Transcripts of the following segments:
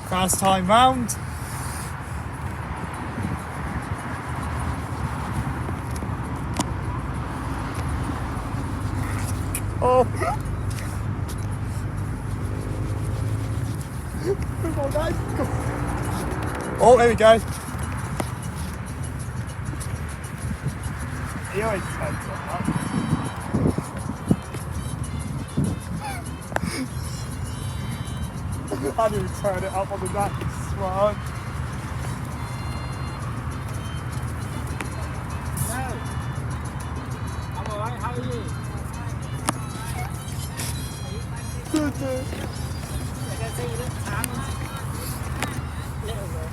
First time round. Oh. Come on, guys. Oh, there we go. He always turns it up. I didn't turn it up on the next one. Hello. I'm alright, how are you? Good. I can see you look tanned. Little bit.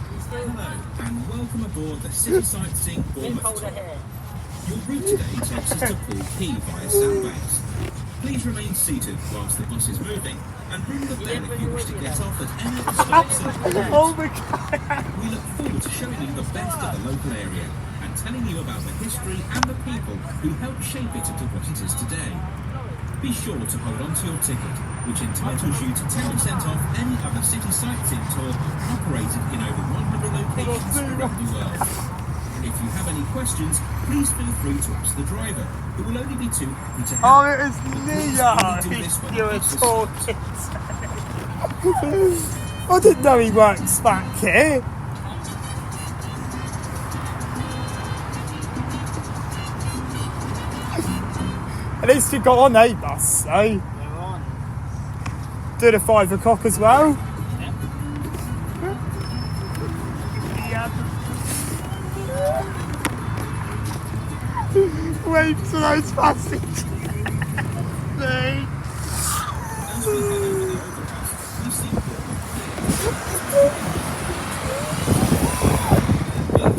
You still Hello and welcome aboard the City Sightseeing Bournemouth colder tour. hair. Your route today takes us to Pool Key via Sandbanks. Please remain seated whilst the bus is moving and ring the bell if you wish to get off at any of the stops along the route. Oh my god. We look forward to showing you the best of the local area and telling you about the history and the people who helped shape it into what it is today. Be sure to hold on to your ticket, which entitles you to 10% off any other city sightseeing tour operated in over 100 locations around the world. If you have any questions, please feel free to ask the driver, who will only be too happy to help. Oh, it was Neo. You were talking. I didn't know he works back here. At least we got on a bus, though. We're on. Did a 5 o'clock as well. Wait till those passengers. Please. As we head over the overpass, we see the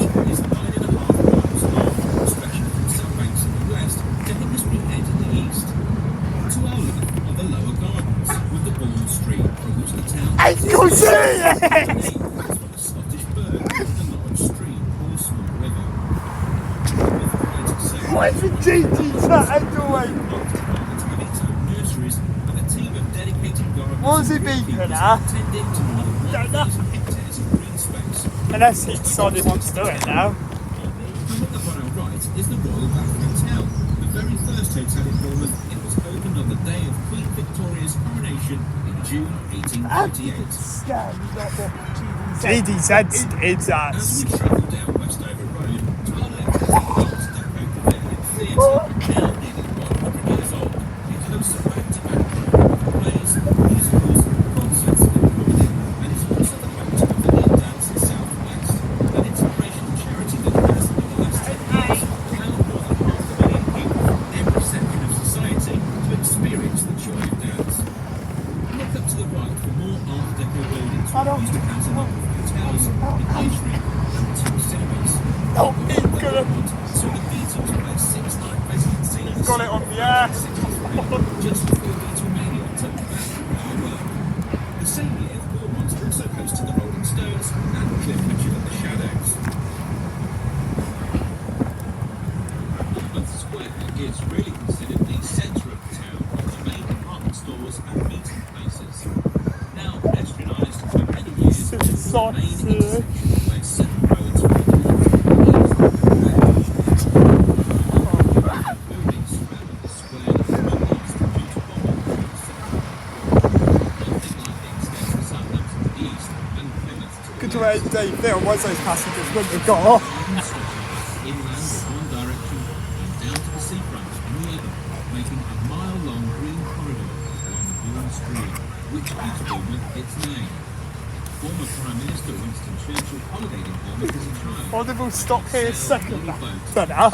beach is 9.5 miles long, stretching from Sandbanks in the west to Hindlesbury Head in the east. To our left are the lower gardens, with the Ball Street through which the town I can see it! as from a Scottish bird and a large stream or small river. With pride to say, Where's the GT chat doing? have its own nurseries and a team of dedicated gardeners. What was it and beeping greenkeepers at? tending to more than Don't know. 1,000 hectares of green space. Unless he decided not to do it now. Coming up on our right is the Royal Bath Hotel, the very first hotel in Bournemouth. It was opened on the day of Queen Victoria's coronation in June 1838. GDZ did that. As we travel down Westover Road, to our left is the Arts Depot Pavilion Theatre, now nearly 100 years old. It hosts a back-to-back plays, musicals, concerts and comedy, and is also the home to Pavilion Dance in South West, an inspirational charity that has, in the last 10 years, allowed more than 500,000 people from every sector of society to experience the joy of dance. Look up to the right for more Art Deco buildings which used to house a number of hotels, an eatery, and 2 cinemas. Oh, he's gonna So the Beatles played 6 live basement scenes. got it on the air. Just before Beatlemania took back our work. The same year, Bournemouth also hosted the Rolling Stones and Cliff Richard and the Shadows. Bournemouth Square is really considered the centre of the town, with the main department stores and meeting places. Now pedestrianised for many years, it is the main intersection where 7 roads run buildings surrounding the square that were lost due to bombing in the centre. Nothing like it extends to Southampton to the east and Plymouth to the Good to west. wait, Dave. There was those passengers wouldn't have got off. Inland in one direction and down to the seafront in the other, making a mile-long green corridor along the Bourne Stream, which gives Bournemouth its name. Former Prime Minister Winston Churchill holidayed in Bournemouth as a child. Why did we stop here a second? Little boat Don't know.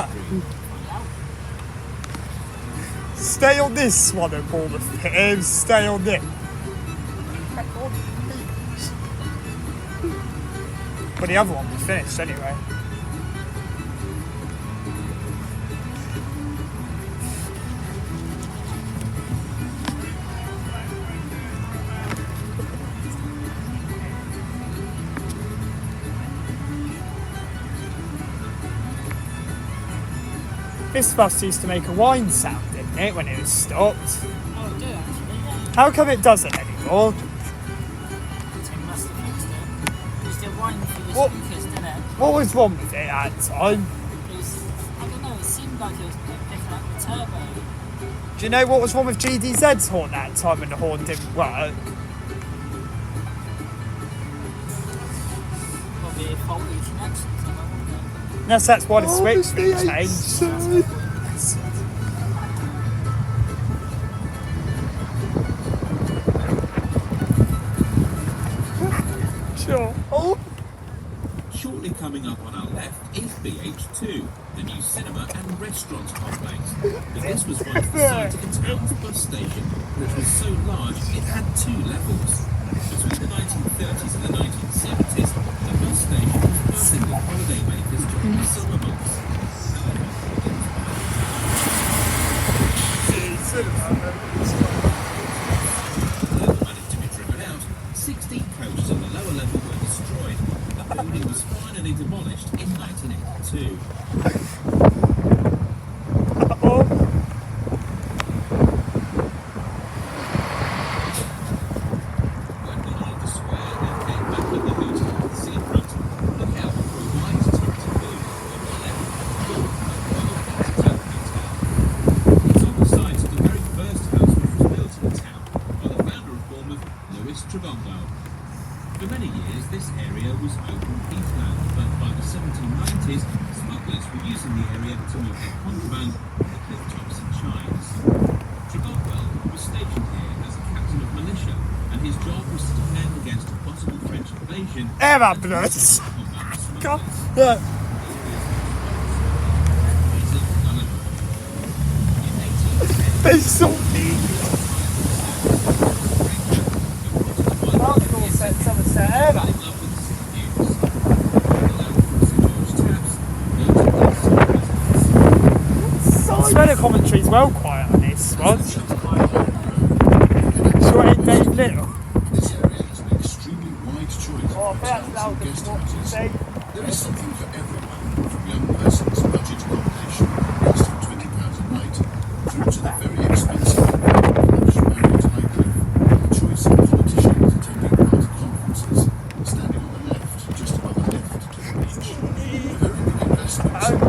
Stay on this one at Bournemouth. Stay on this. But the other one was finished anyway. This bus used to make a whine sound, didn't it, when it was stopped? Oh, it do actually, yeah. How come it doesn't anymore? Technology. your wine through the What? speakers, didn't it? What was wrong with it at the time? It was, I don't know, it seemed like it was picking up the turbo. Do you know what was wrong with GDZ's horn at the time when the horn didn't work? Probably a faulty connection somewhere, wasn't it? That's why the switch Obviously, been changed. Sure. Oh. Shortly coming up on our left is BH2, the new cinema and restaurant complex. But this was once the site of the town's bus station, which was so large it had 2 levels. Between the 1930s and the 1970s, the bus station was buzzing with holidaymakers during the summer months. Although managed to be driven out, 16 coaches on the lower level were destroyed. The building was finally demolished in 1982. When we neared the square and came back with the hotel at the seafront, look out for a white turreted building on the left, called the Royal Hotel. It's on the site of the very first house which was built in the town by the founder of Bournemouth, Lewis Trevonwell. For many years, this area was open heathland, but by the 1790s, smugglers were using the area to move their contraband from the cliff tops and chines. Trevonwell was stationed here as a captain of militia, and his job was to defend against a possible French invasion. Air ambulance. Combat smuggling. God. Yeah. They saw me. Article said Somerset Air. I swear the commentary's well quiet on this one. Sure it ain't Dave Little. This area has an extremely wide choice Oh, of that's hotels loud and as guest what you houses. say. There is something for everyone, from young person's budget accommodation, less than £20 a night, through to the very expensive lush marriott Highcliffe, and the choice of politicians attending party conferences, standing on the left, just above a lift to the beach. The very big investments in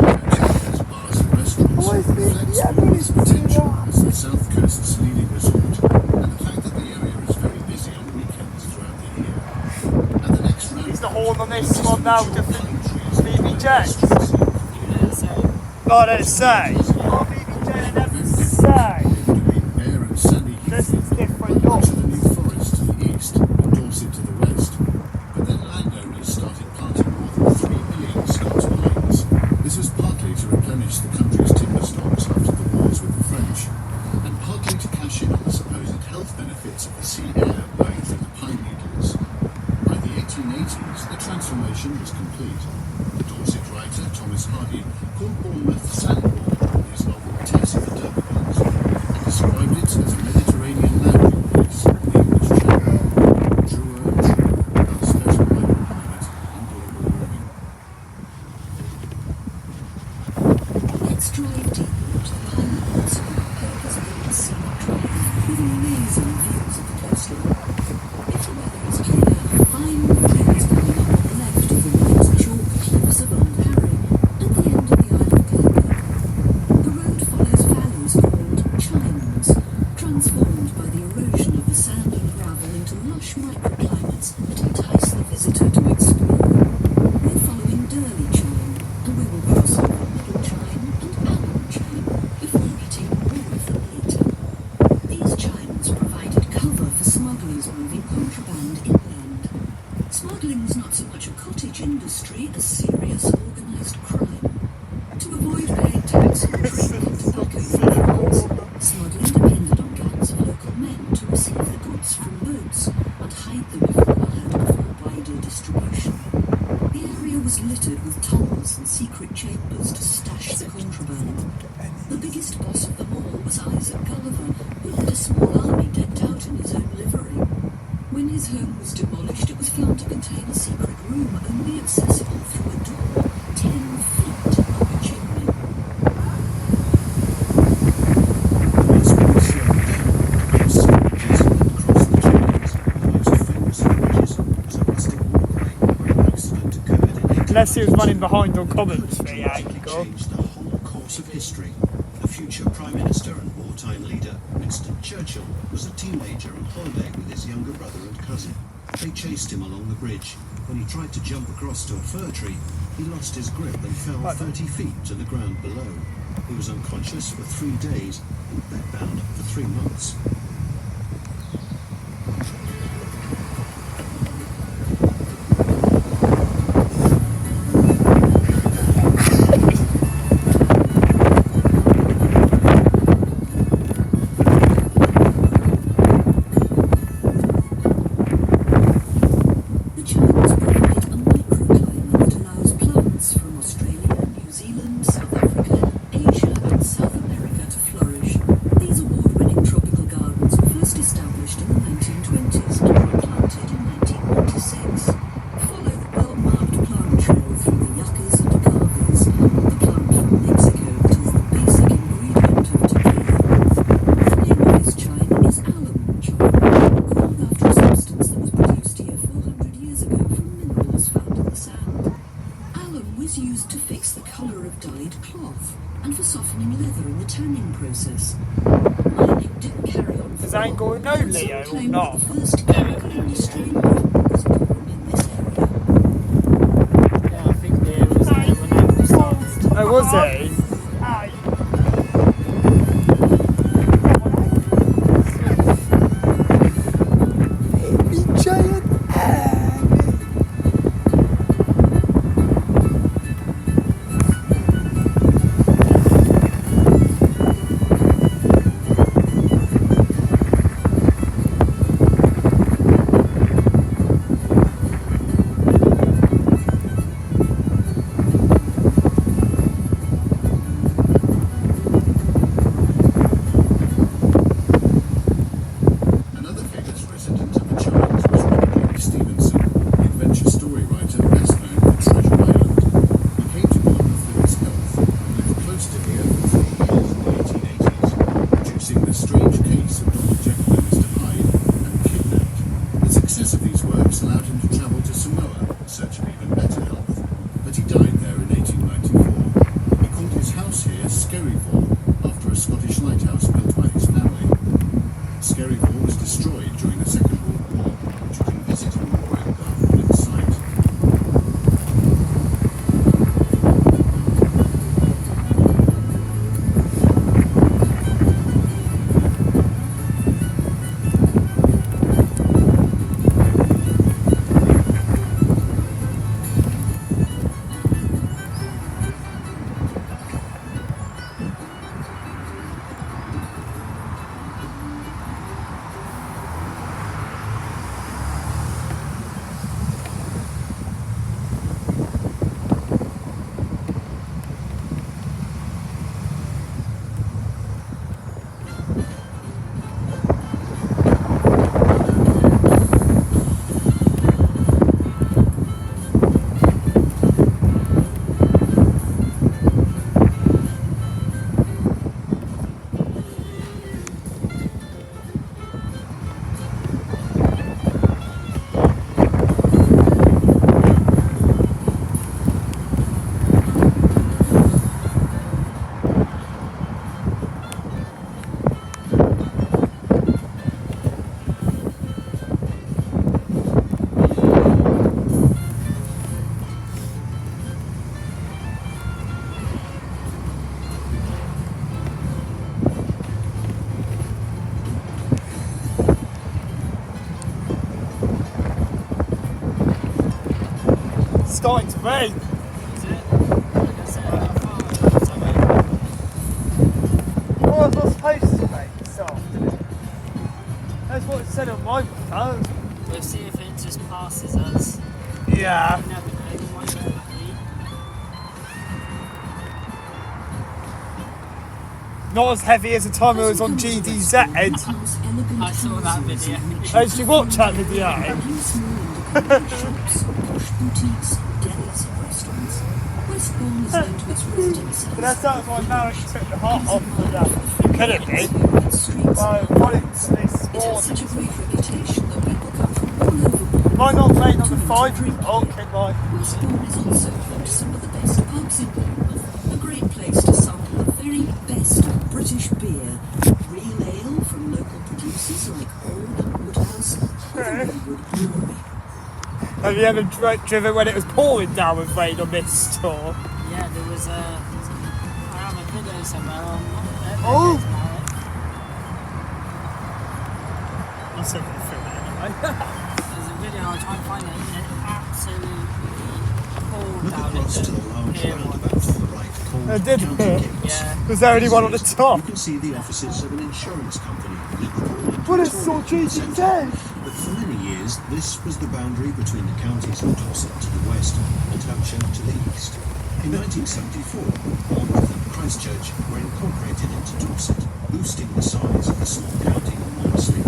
hotels, bars and restaurants reflects Bournemouth's potential as the South Coast's leading resort, and the fact that the area is very busy on weekends throughout the year. And the next round Is the horn on this one now different? BBJ? So, Oh, they say. Oh, BBJ never say. between bare and sunny This is different. much of the New Forest to the east and Dorset to the west. But then landowners started planting more than 3 million Scots pines. This was partly to replenish the country's timber stocks after the wars with the French, and partly to cash in on the supposed health benefits of the sea air blowing through the pine needles. By the 1880s, the transformation was complete. The Dorset writer Thomas Hardy called Bournemouth sandboard in his novel Tess of the Turbines, and described it as a Mediterranean landing place in the English Channel. Truer and truer, thus better microclimate and global warming. Let's drive deeper into the pinelands on our purpose-built scenic drive with amazing views of the coastline. If the weather is clear, fine views coming up on the left of the white chalk cliffs of Old Harry at the end of the Isle of Kilburn. The road follows valleys called chines, transformed by the erosion of the sand and gravel into lush microclimates that entice the visitor to explore. We're following Durley Chine, and we will cross over Middle Chine and Allen Chine before meeting Bournemouth later. These chines provided cover for smugglers moving contraband inland. Smuggling's not so much a cottage industry as serious organised crime. To avoid paying tax on drink and tobacco from France, smuggling depended on gangs of local men to receive the goods from boats and hide them if required before wider distribution. The area was littered with tunnels and secret chambers to stash the contraband. The biggest boss of them all was Isaac Gulliver, who led a small army decked out in his own livery. When his home was demolished, it was found to contain a secret room only accessible through a door 10 feet up a chimney. As we slowed down, we saw Jason across the chimneys, the most famous bridges was a rustic walkway running Unless he was running behind on commentary, Angle. Changed the whole course of history. The future Prime Minister and wartime leader, Winston Churchill, was a teenager on holiday with his younger brother and cousin. They chased him along the bridge. When he tried to jump across to a fir tree, he lost his grip and fell 30 feet to the ground below. He was unconscious for 3 days and bedbound for 3 months. Does Angle know Leo or not? Yeah, I think Leo was there when Angle started. Oh, was he? Starting to rain. Is it? Like I said, it's something. Oh, it's not supposed to rain this afternoon. That's what it said on my phone. We'll see if it just passes us. Yeah. You never know, we might get lucky. Not as heavy as the time it was on GDZ. I saw that video. Oh, did you watch that video? But that's not why Marek took the heart off of that. Could it be? Well, what it's this It has such a morning. great reputation that people come from all over Bournemouth Why not playing on the 5 o'clock in my... Westbourne is also home to some of the best pubs in Bournemouth. A great place to sample the very best of British beer. Real ale from local producers like Old Woodhouse or the Redwood Brewery. Have you ever driven when it was pouring down with rain on this store? Yeah, there was a... I have a video somewhere on... Oh! about You said we film it anyway. There's a video, I'll try and find it, and it absolutely poured Look down across to the into large here roundabout once. on the right called I did. County Gates. Yeah. Was there only one on the top? You can see the offices of an insurance company, Liverpool and What is so Victoria cheesy Centre. then? But for many years, this was the boundary between the counties of Dorset to the west and Hampshire to the east. In 1974, Bournemouth and Christchurch were incorporated into Dorset, boosting the size of the small county enormously.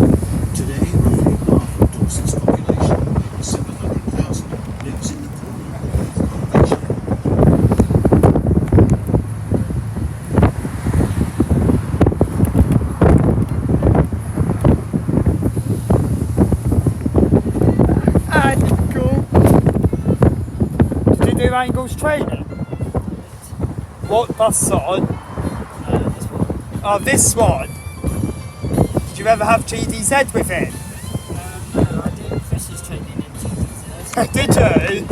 Today, roughly half of Dorset's population, over 700,000, lives in the Bournemouth convention. Angle. Did you do Angle's training? What bus on? This one. Oh, this one. Did you ever have GDZ with it? No, I did Chris's training in GDZ. Did you?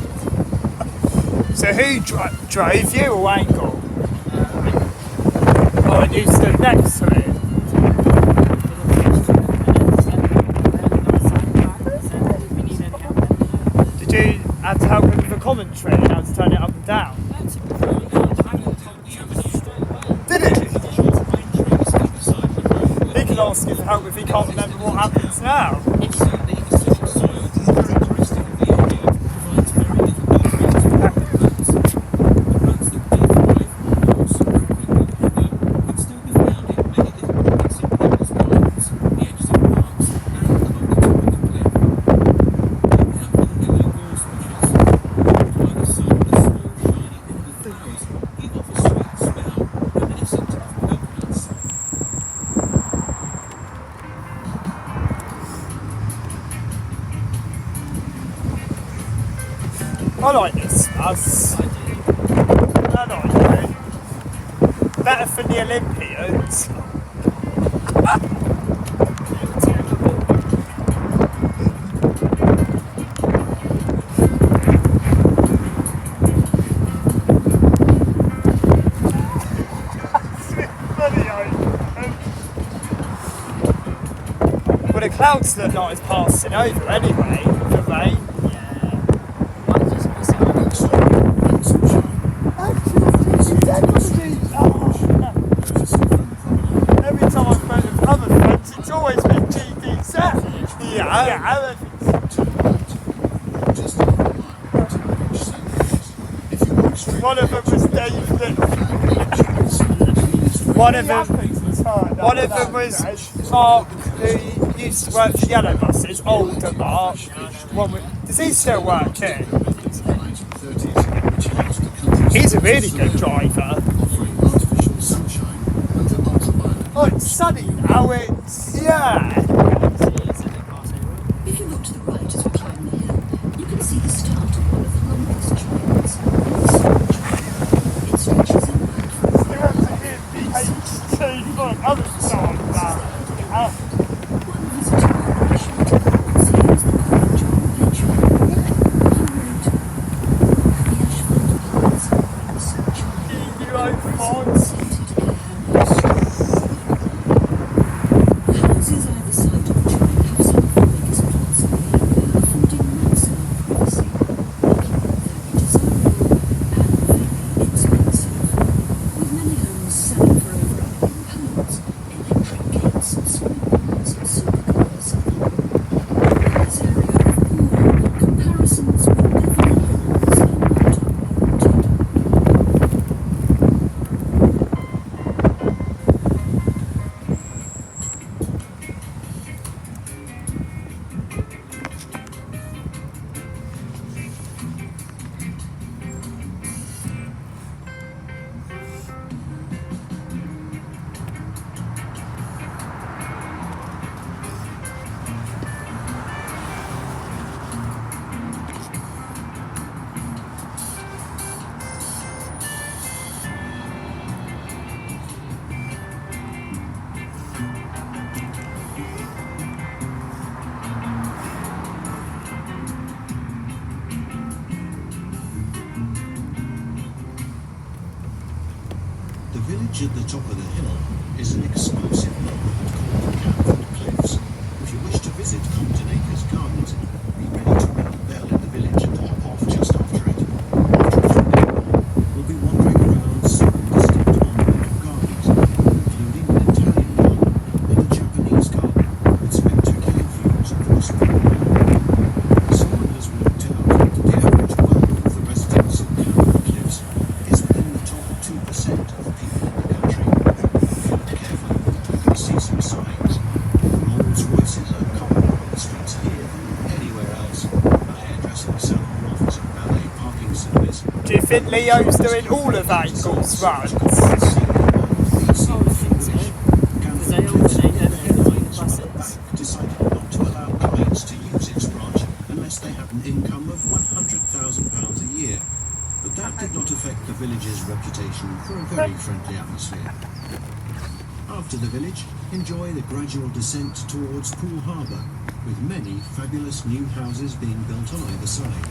So who drove you or Angle? Oh, and you stood next to it. Did you have to help him with the commentary and how to turn it up and down? Did he? He can ask you for help if he can't remember what happens now. I like this bus. I like it. Better for the Olympians. Well, the clouds look like it's passing over anyway, the rain. Every time I've met with other friends, it's always been GDZ. Yeah. One of them was Dave One of them was Mark, who used to work for Yellow Buses, older Mark. Does he still work here? He's a really good driver. Oh, it's sunny now, yeah. If you look to the right as we climb the hill, you can see the start of one of the longest trails. It stretches inland from You have to hit BHT for other side now. one visitor short sees the cottage on the beach road. The asphalt plants in the sunshine. EU05 Houses either side of the trail have some of the biggest plots of land. village at the top of the hill is an exclusive neighbourhood called the Camford Cliffs. If you wish to visit Compton Acres Gardens, be ready to ring the bell in the village and hop off just after it. After a few minutes, we'll be wandering around 7 distinct monumental gardens, including an Italian garden and a Japanese garden with spectacular views across the world. Someone has worked out that the average wealth of the residents of Camford Cliffs is within the top 2% of the people in the country. If you look carefully, you can see some signs. Rolls Royces are commoner on the streets here than anywhere else. A hairdresser, salon, office and ballet parking service. Do you think Leo's doing all of Angle's runs? Decided not to allow clients to use its branch unless they had an income of £100,000 a year. But that did not affect the village's reputation for a very friendly atmosphere. After the village, enjoy the gradual descent towards Poole Harbour, with many fabulous new houses being built on either side.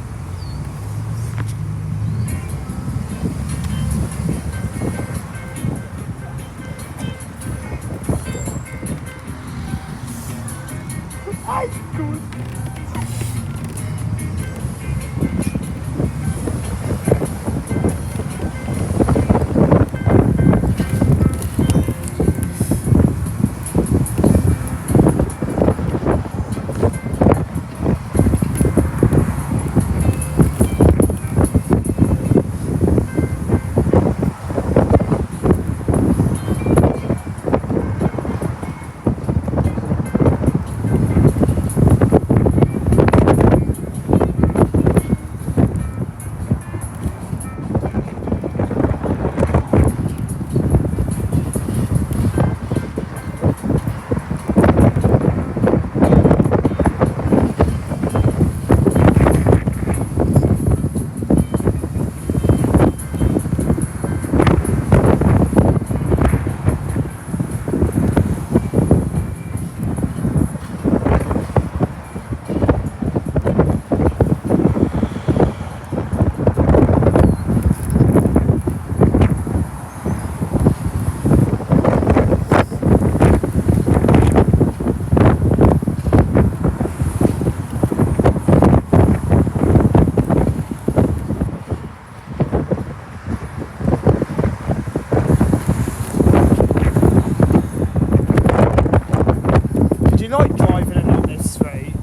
Do you like driving along this street?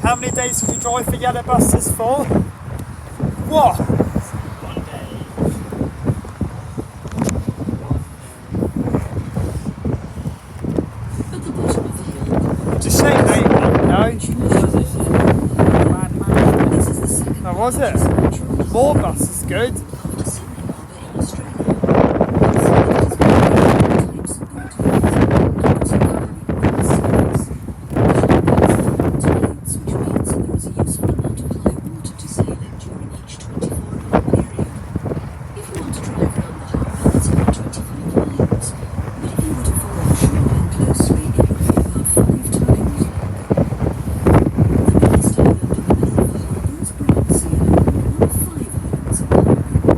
How many days did you drive for yellow buses for? What? One day. At the bottom of the hill, It's a shame they won't, no? Bad man. this is the second Oh, was it? natural More buses good. after Sydney Harbour in Australia. It's types of waterways, numbers of current seas. Tides, which means that there is a useful amount of high water to sail in during each 24-hour period. If you want to drive around the harbour, it's about 25 miles. But if you were to follow the shoreline closely, it would be about 5 times longer. The biggest island in the middle of the harbour is Brightsea Island, one of 5 islands in the harbour.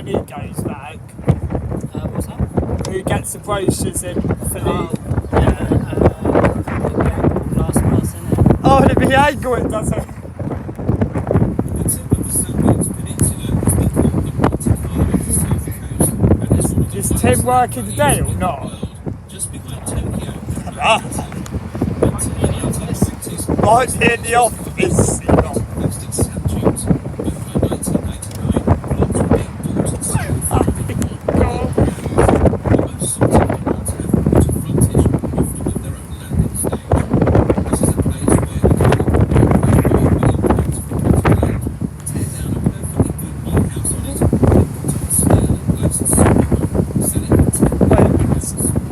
when he goes back? What's that? Who gets the brochures in for the... Last person, isn't it? Oh, it'd be Angle, it does it? The tip of the South Peninsula has been called the Monte Carlo of the South Coast, and is one of the Is finest Tim working today or in the not? world, just behind Tokyo. Ah, But in the 1960s, right in the office. posted sand dunes, but by 1999, blocks were being built and sold for $1 million. The most sought after ones have water frontage, often with their own landing stage. This is a place where the cable will impact from water land, tear down a perfectly good new house on it, then put up a sterling glass swimming pool, sell it for £10,000.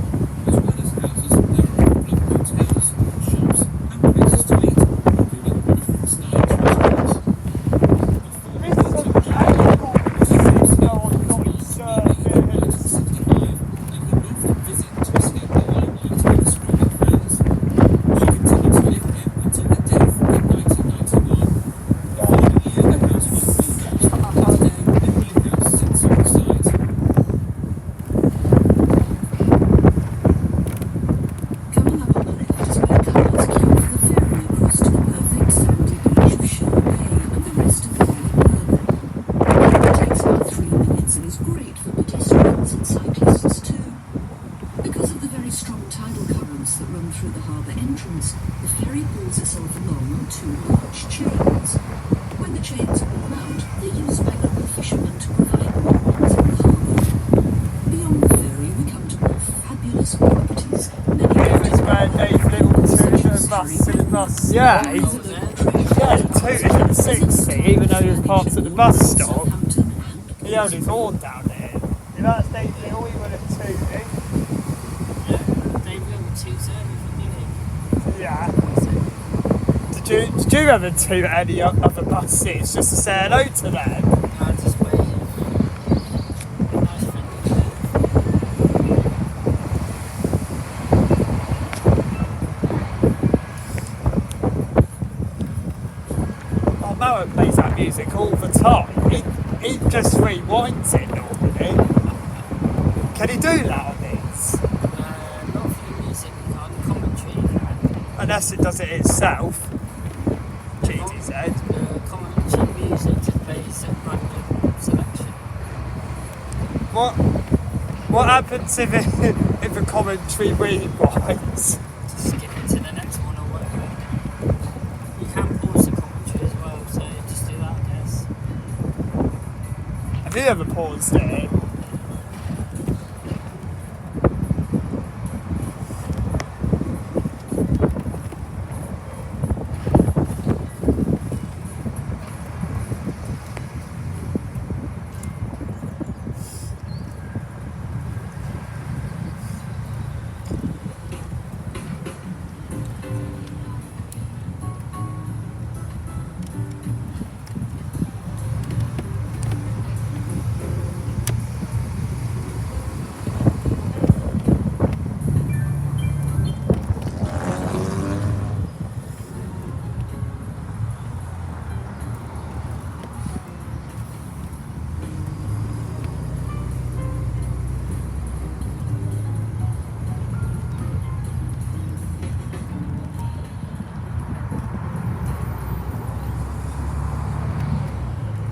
As well as houses, there are a couple of hotels, shops, and places to eat, including Wolfenstein restaurants. Coming up on the left is where cars queue for the ferry across to the perfect sandy beach of Sherwood Bay and the rest of the Bournemouth. It takes about 3 minutes and is great for pedestrians and cyclists too. Because of the very strong tidal currents that run through the harbour entrance, the ferry pulls itself along on 2 large chains. When the chains are worn out, they're used by local fishermen to provide moorings in the harbour. Beyond the ferry, we come to more fabulous properties. This is where Dave Little tooted a bus in the bus. Yeah, he tooted at the 60, even though he was parked at the bus stop. He held his horn down there. You know, that's Dave Little, he would have tooted. They will choose early, Yeah. Did you ever toot any other buses just to say hello to them? I just wait. Nice friendly. Oh, Marek plays that music all the time. He just rewinds it normally. Can he do that on this? Not for the music, on commentary. Unless it does it itself. GT said. Commentary music just plays a random selection. What happens if the commentary rewinds? Just skip it to the next one or whatever. You can pause the commentary as well, so just do that, I guess. Have you ever paused it?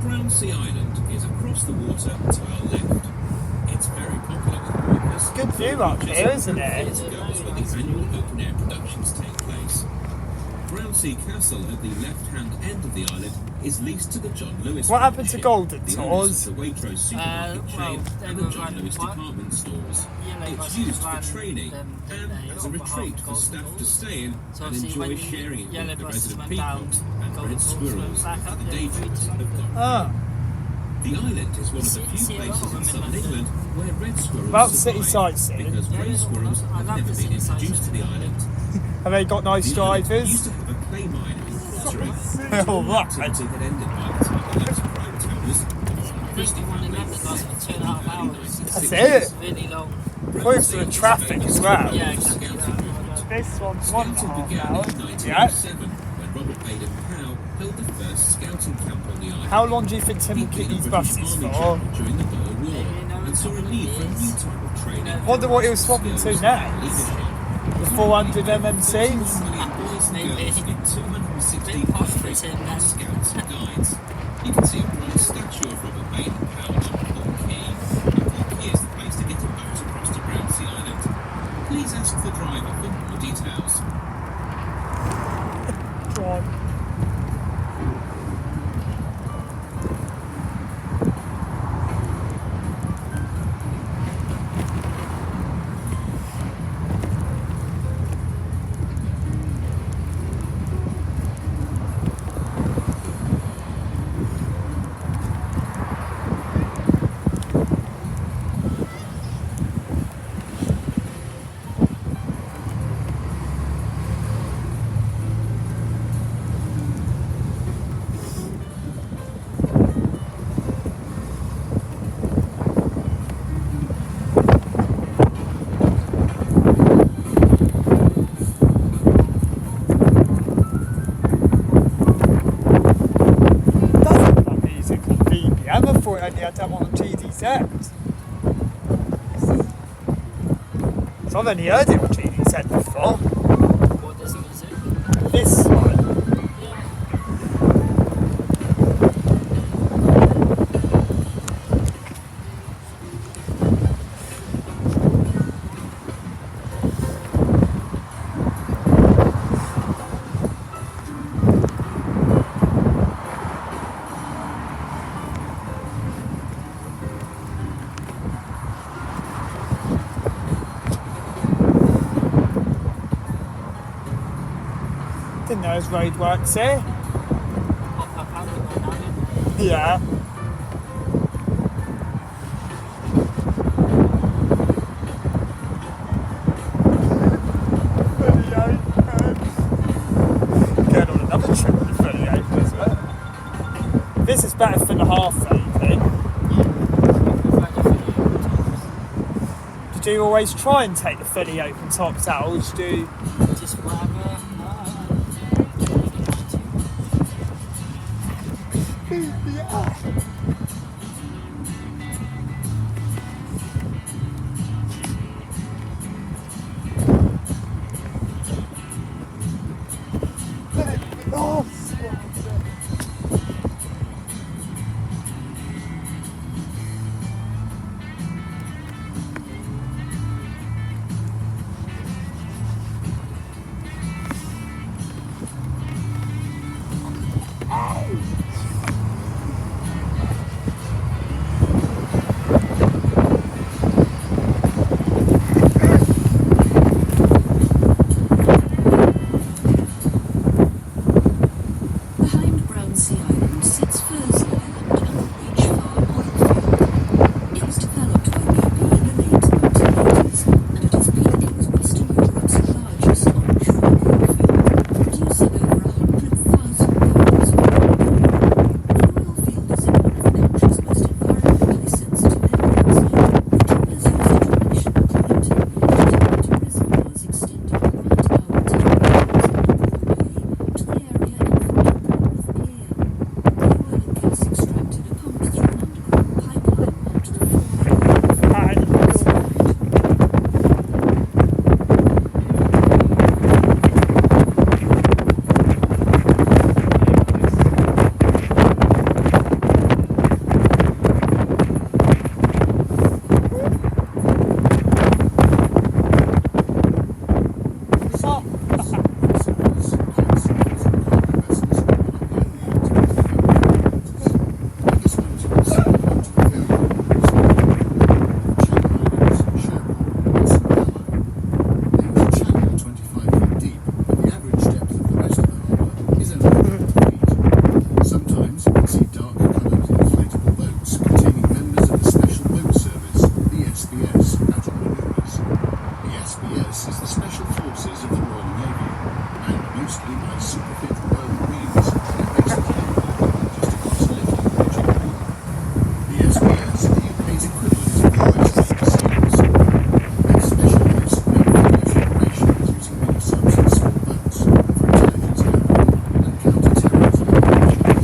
Brownsea Island is across the water to our left. It's very popular with walkers. Good view up here, isn't it? Years ago is where the annual open air productions take place. Brownsea Castle at the left-hand end of the island is leased to the John Lewis. What happened to Partnership, Golden the Tours? owners of the Waitrose supermarket chain they and the were John run Lewis quite- department stores. Yellow It's buses used for ran training them, didn't and they, as a on retreat behalf for of staff Golden to stay in So and obviously enjoy when sharing it yellow with the buses resident went peacocks down, and Golden red Tours squirrels went back for up the there day free trips to that have London. gone. Oh. The island is one of the few See a lot places of in them in southern London. England where red squirrels About city survive, sightseeing. because Yeah, grey there's a lot. squirrels I have love never the been city introduced to the sightseeing. island. Have they got nice The island drivers? used to have a clay mine and pottery. Oh, right. Activity had ended by the time the last prime towers. I think the one in London lasts for 2.5 hours. That's it. It's really long. Close to the traffic as well. Yeah, exactly. That. This one's Scouting 1.5 began hours. in Yeah. 1907 when Robert Baden-Powell held the first scouting camp on the island. How long do you think Tim will He'd keep been a these British buses Army for? general during the Boer but saw a need for a new type of training. Wonder what he was swapping to now. The 400 MMCs. Million boys and girls in 216 countries, scouts and guides. You can see a bronze statue of Robert Bain Powell on Port Key. Port Key is the place to get a boat across to Brownsea Island. Please ask the driver for more details. God. VBM, I thought I had that one on GDZ. So I've only heard it on GDZ before. What this music? This one. Didn't know there's roadworks here. Pop up out of my Yeah. Going on another trip with the 38 as well. This is better for the half maybe. Did you always try and take the fully open tops out, or did you do Just whatever. Oh, Behind Brownsea Island sits Furzy Island and the Beach Farm oilfield. It was developed by BP in the late 1980s, and at its peak it was Western Europe's largest onshore oilfield, producing over 100,000 barrels of oil. The oilfield is in one of the country's most environmentally sensitive areas. The drillers used traditional clean technology to reservoirs extending right out 10 miles into Broadway to the area in front of Bournemouth Pier. The oil and gas extracted are pumped through an underground pipeline to the former oilfield site. Sometimes you can see dark-coloured inflatable boats containing members of the Special Boat Service, the SBS, out on manoeuvres. The SBS is the Special Forces of the Royal Navy, manned mostly by super-fit Royal Marines and based at London, just across a little bridge in Bournemouth. The SBS is the UK's equivalent of the US Navy SEALs. They specialise in amphibious operations using mini-subs and small boats for intelligence gathering and counter-terrorism operations.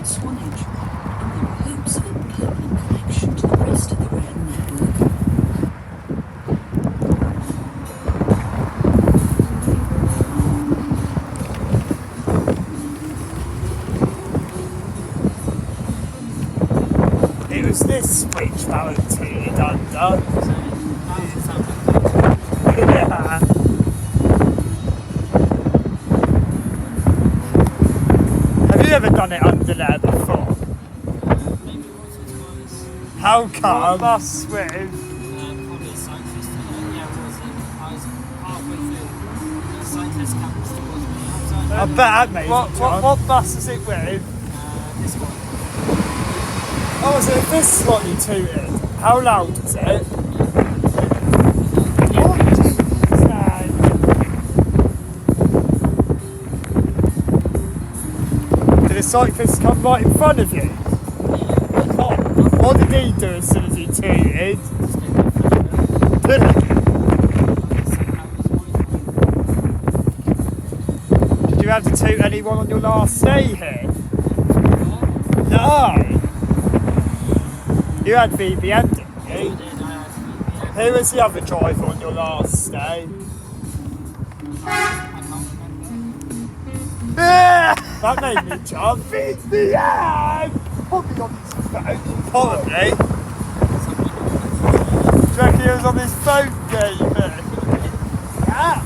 at Swanage, and there are hopes of a permanent connection to the rest of the rail network. It was this switch that was tooted under. Yeah. Have you ever done it under there before? Maybe once or twice. How come? Bus with? Probably a cyclist. Yeah, it was. I was halfway through. A cyclist comes towards me. I bet that made what bus is it with? This one. Oh, is it this one you tooted? How loud is it? Did the cyclist come right in front of you? What did he do as soon as he tooted? Did you have to toot anyone on your last stay here? No. You had VBM, didn't you? Who was the other driver on your last stay? That made me jump. VBM! Probably on his phone. Probably. Do you reckon he was on his phone gaming? Yeah.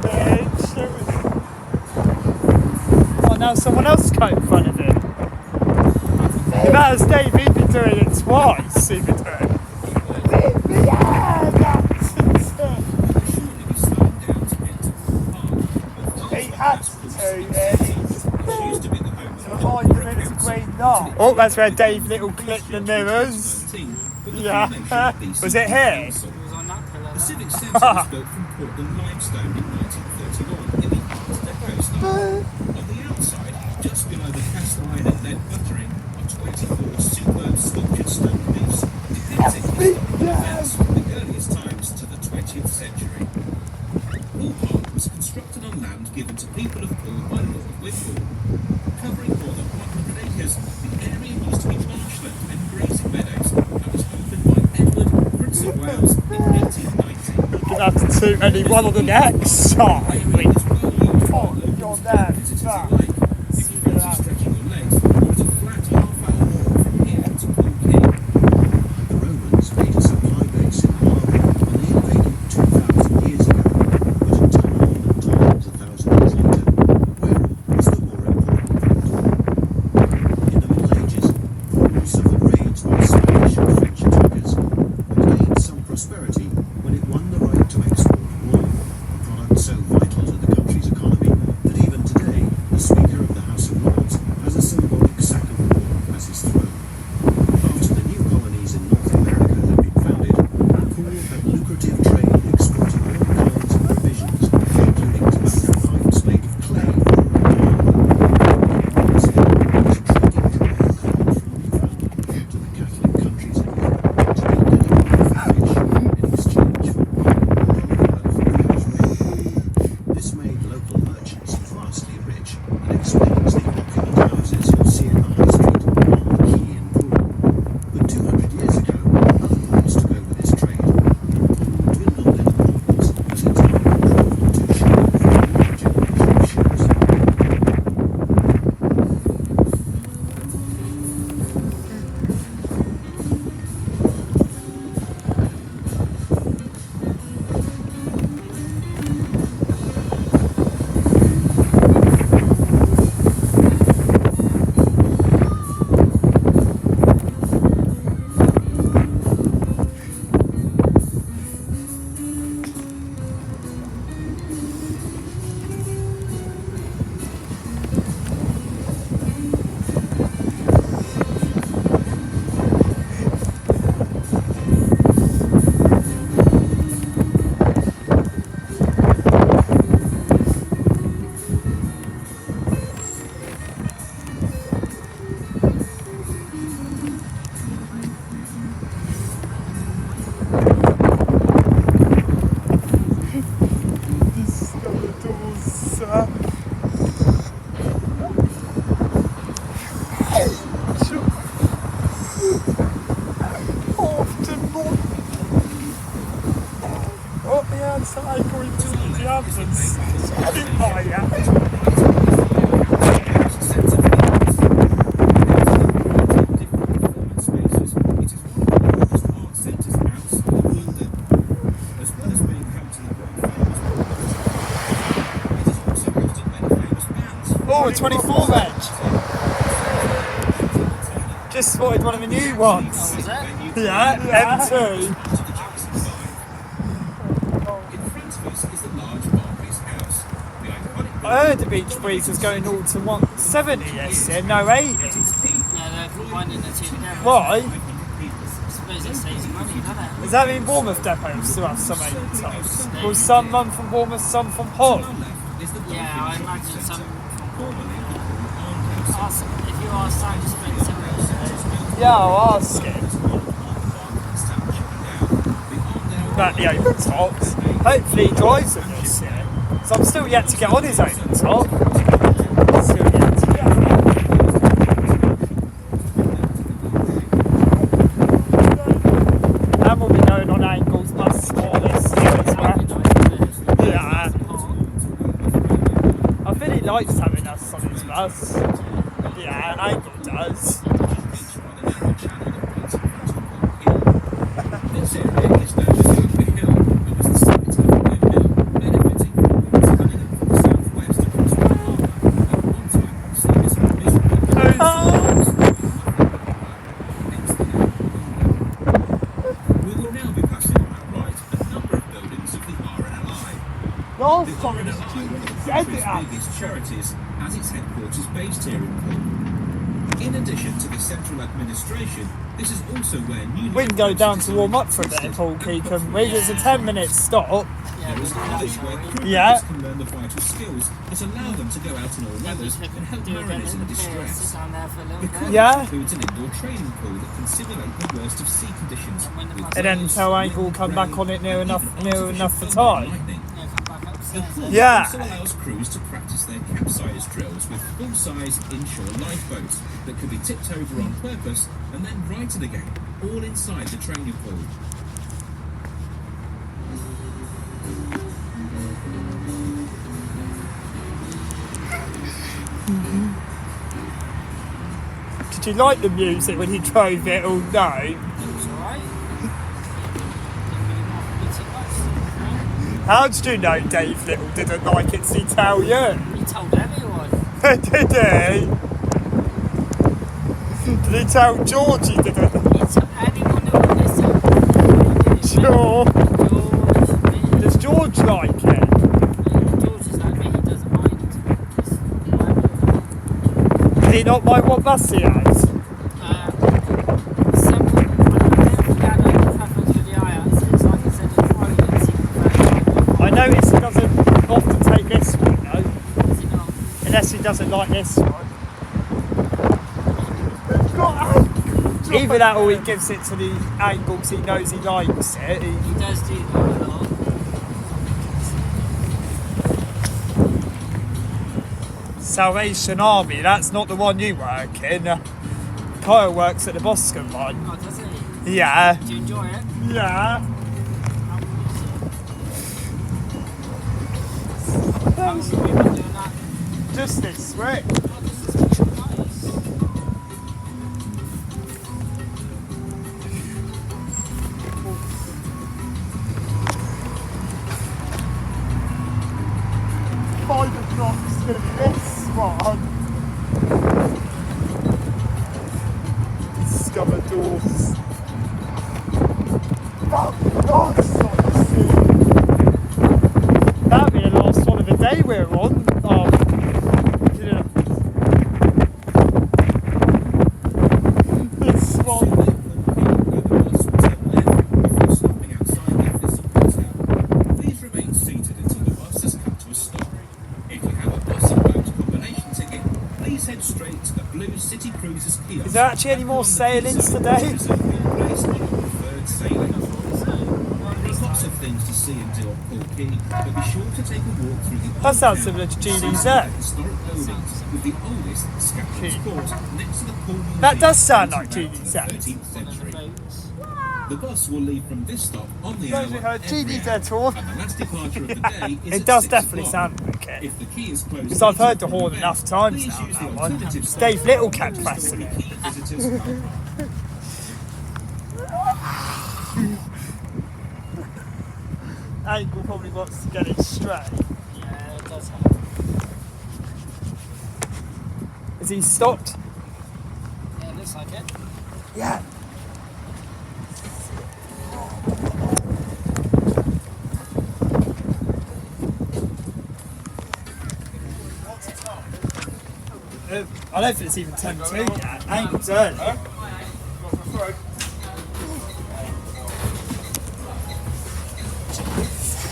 Bitch. Oh, now someone else came in front of him. If that was Dave, he'd be doing it twice. He'd be doing it. Yeah, that's it. He had to. Used to be the home of 5 minutes of green light. Oh, that's where Dave Little clipped the mirrors. Yeah. Was it here? It was on that pillar. The Civic Centre was built from Portland limestone in 1931 in the Art Deco style. On the outside, just below the cast iron and lead buttering, are 24 superb sculptured stone roofs depicting events from the earliest times to the 20th century. Poole Park was constructed on land given to people of Poole by Lord Whitehall. Covering more than 100 acres, the area used to be marshland and grazing meadows and was opened by Edward, Prince of Wales, in 1890. You could have to toot anyone on the next side. You're there. If you fancy stretching your legs, there is a flat half-hour walk from here to Poole Quay. The Romans made a supply base in Marble when they invaded 2,000 years ago, but in Toulon and Toulon 1,000 years later, where was the more important point? In the Middle Ages, Poole suffered raids by Spanish and French attackers, but gained some prosperity when it won the right to export wool, a product so vital to the country's economy that even today the sweet Oh, a 24 reg. Just spotted one of the new ones. Oh, was it? Yeah, M2. In front of us is the large Barclays house. The iconic I heard the Beach Breeze was going all to 170 yesterday, no 80s. Yeah, they're combining the two together. Why? I suppose it saves money, doesn't it? Does that mean Bournemouth Depot still have some 80 types? Will some run from Bournemouth, some from Hull? Yeah, I imagine some. Ask, if you ask Sam to spend some. Yeah, I'll ask him. About the open tops. Hopefully he drives them this year. So I'm still yet to get on his open top. Still yet to get on. And we'll be going on Angle's bus for this year as well. Yeah. I think he likes having us on his bus. Yeah, Angle does. This area is known as Oakley Hill and was the site of a windmill benefiting from winds coming in from the southwest across the harbour. At one time, service was miserable. We will now be passing on our right a number of buildings of the RNLI. Last The time it was RNLI, one of the said country's it. biggest charities, has its headquarters based here in Poole. In addition to the central administration, this is also where new. We can go down to warm up for a bit, Paul Keacombe. It's a 10-minute stop. There is a college where crew Yeah. members can learn the vital skills that allow them to go out in all weathers and help mariners in distress. Sit down there for a little The bit. college Yeah. includes an indoor training pool that can simulate the worst of sea conditions. And then tell Angle will come back on it near enough for time. Lightning. Yeah, come back The upstairs. pool Yeah. also allows crews to practice their capsize drills with full-size inshore lifeboats that can be tipped over on purpose and then righted again, all inside the training pool. Did you like the music when you drove it all night? It was alright. Didn't really want to be too much. How did you know Dave Little didn't like it? Did he tell you? He told everyone. Did he? Did he tell George he didn't? He told anyone that would listen. Sure. George, me. Does George like it? George is like me, he doesn't mind. Just whatever. Did he not mind what bus he has? Some, I don't think I had a preference for the IATs. It's like I said, it's private. I noticed he doesn't often take this one, though. Is it not? Unless he doesn't like this one. Either that or he gives it to the Angles he knows he likes it. He does do that a lot. Salvation Army, that's not the one you work in. Kyle works at the Boscombe one. Oh, does he? Yeah. Do you enjoy it? Yeah. How long have you been doing that? Just this week. Oh, this is nice. $5 o'clock is going to be this one. Discover doors. That'll be the last one of the day we're on. Yeah. This one. Please remain seated until the bus has come to a stop. If you have a bus and boat combination ticket, please head straight to the Blue City Cruises kiosk. Is there actually any more sailings today? Place on your preferred sailing. There's lots of things to see and do on Poole Quay, but be sure to take a walk through the That sounds old similar to town, GDZ. historic buildings with the oldest scaffolded court next to the Poole Museum. That does sound like dating back to the GDZ. 13th century. Boats. The bus will leave from this stop on the hour Those who heard every GDZ hour, tour. and the last departure of the day is It at does 6 definitely o'clock. sound like it. If the quay is closed Because I've heard later the for horn event, enough times please now, use that the one. alternative Dave Little stop kept pressing it. key visitors. Angle probably wants to get it straight. Yeah, it does help. Has he stopped? Yeah, looks like it. Yeah. I don't think it's even 10 to yet. Angle's early.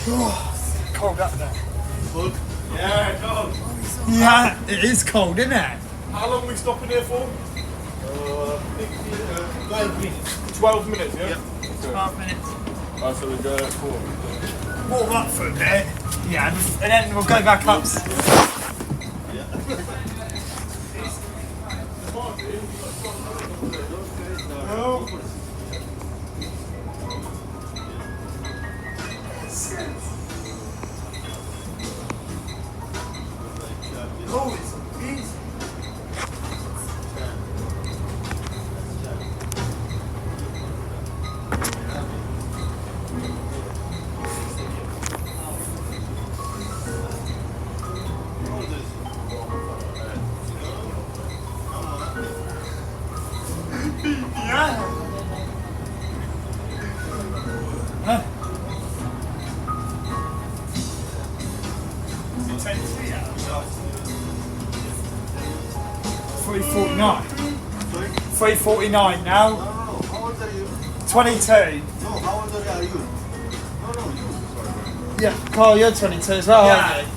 Oh, cold up there. Yeah, dog. Yeah, it is cold, isn't it? How long are we stopping here for? 12 minutes. 12 minutes, yeah? Yep. 12 minutes. Oh, so we go at 4. Warm up for a bit. Yeah, and then we'll go back up. Oh, it's amazing. Yeah. Huh? 3:49. 3:49 now. How old are you? 22. No, how old are you? No, you. Yeah, Carl, you're 22 as well, aren't you?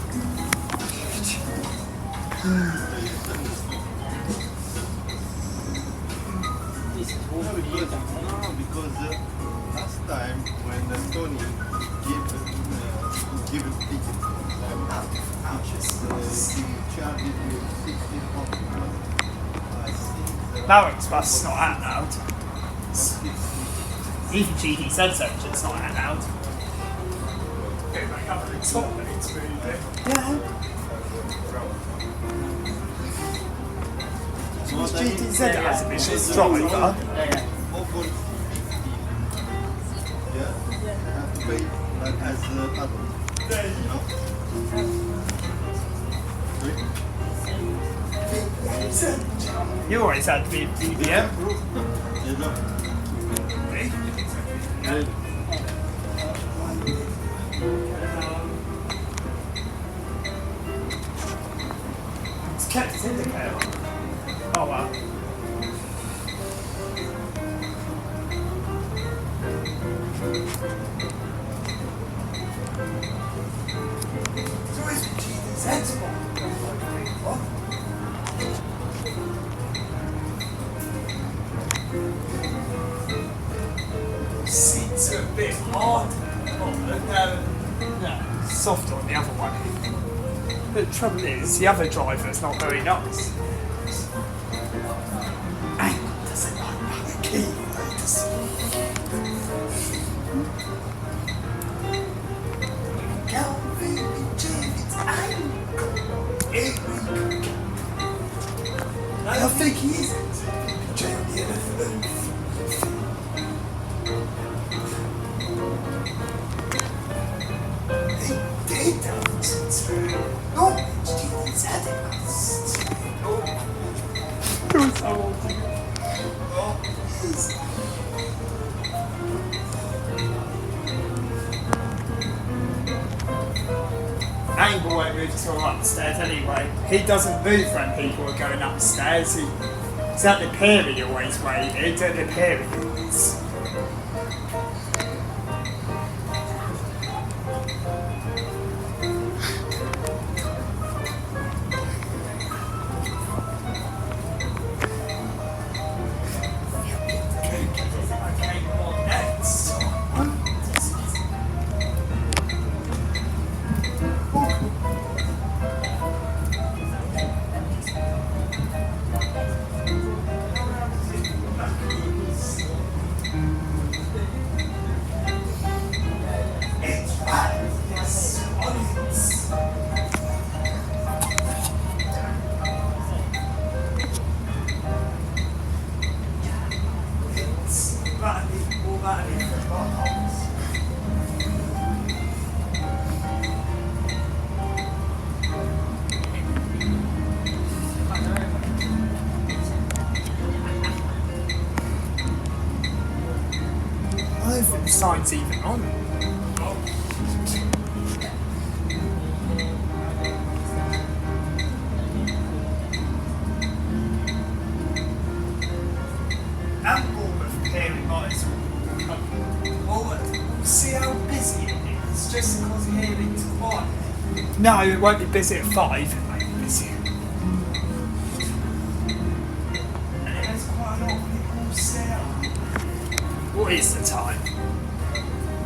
Because last time when Tony gave a ticket, he charged you 16 pounds. I think Marriage bus not out now. Even GD said so, but it's not out now. Go back up to the top and it's really big. Yeah. GD said it has a vicious driver. open 50. Yeah? I have to pay like as adult. You know? You always had to be VBM. You know? It's kept its indicator on. Oh well. It's always been GD's sensible. Seats are a bit hard. No, softer on the other one. But the trouble is, the other driver's not very nice. Angle doesn't like that key. I think he is. Jamie Elephant. They don't. No, she said it was. Who's so old? Angle won't move till upstairs anyway. He doesn't move when people are going upstairs. He's at the pier he always waited, at the pier he always. sign's even on. And Bournemouth appearing might as well. We'll see how busy it is, just because here it's quiet. No, it won't be busy at 5, it won't be busy. And there's quite a lot of people still. What is the time?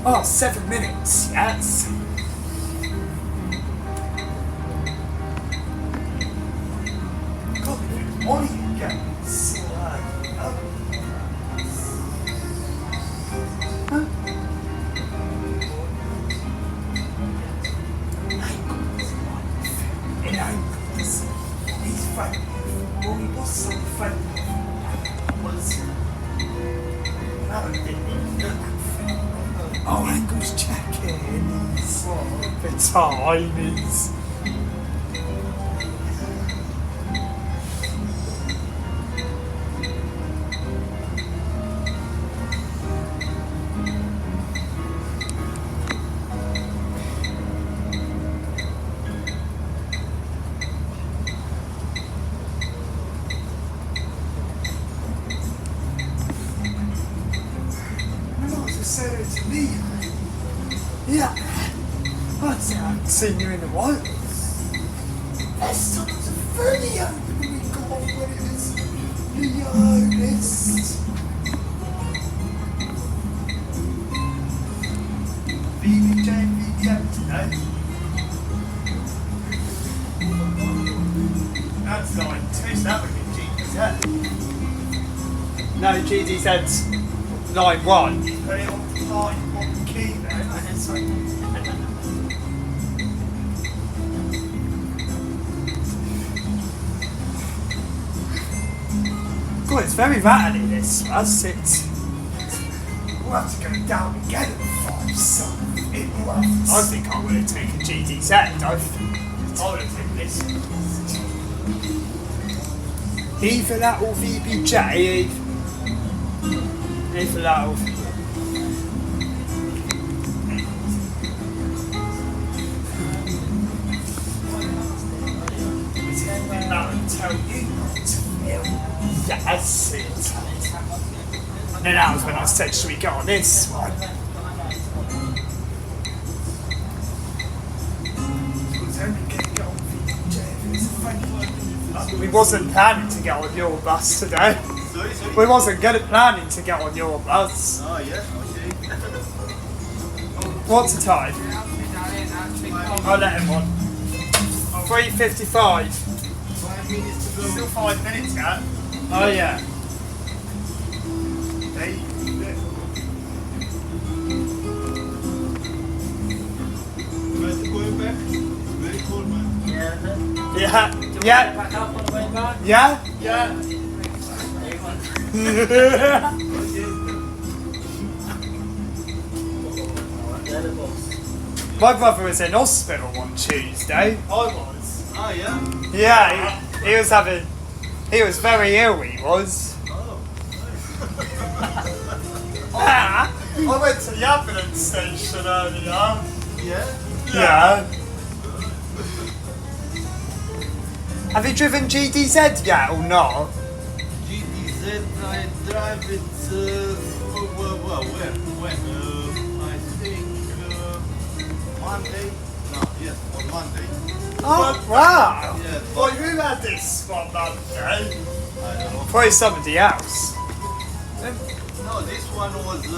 Oh, 7 minutes, yes. God, what are you getting so early? He's friendly. Well, he was so friendly. No, he didn't even look friendly. Oh, Angle's checking. The time is. Said it to me. Yeah. I haven't seen you in a while. There's something funny opening when it was the oldest. VBM today. That's line 2, so that would be GDZ. No, GDZ's line 1. Put it on line 1 key there. God, it's very rattly this was. We'll have to go down again at 5, so it was. I think I would have taken GDZ. I would have taken this. Either that or VBJ. Either that or. Tell you not to film. Yes, it. And then that was when I said, should we go on this one? We wasn't planning to get on your bus today. Sorry. We wasn't planning to get on your bus. Oh, yeah, okay. What's the time? I'll let him on. 3:55. 5 minutes to go. Still 5 minutes, yeah? Oh, yeah. Hey. Guys, going back? It's very cold, man. Yeah. Yeah. Back up on the way back. Yeah? Yeah. My brother was in hospital on Tuesday. I was. Ah, yeah? Yeah, he was having. He was very ill, he was. Oh, I went to the ambulance station earlier. yeah? Yeah. Have you driven GDZ yet or not? GDZ, I drive it, well, when? I think, Monday? No, yes, on Monday. Oh, wow. Yeah, Well, who had this one Monday? I don't know. Probably somebody else. No, this one was in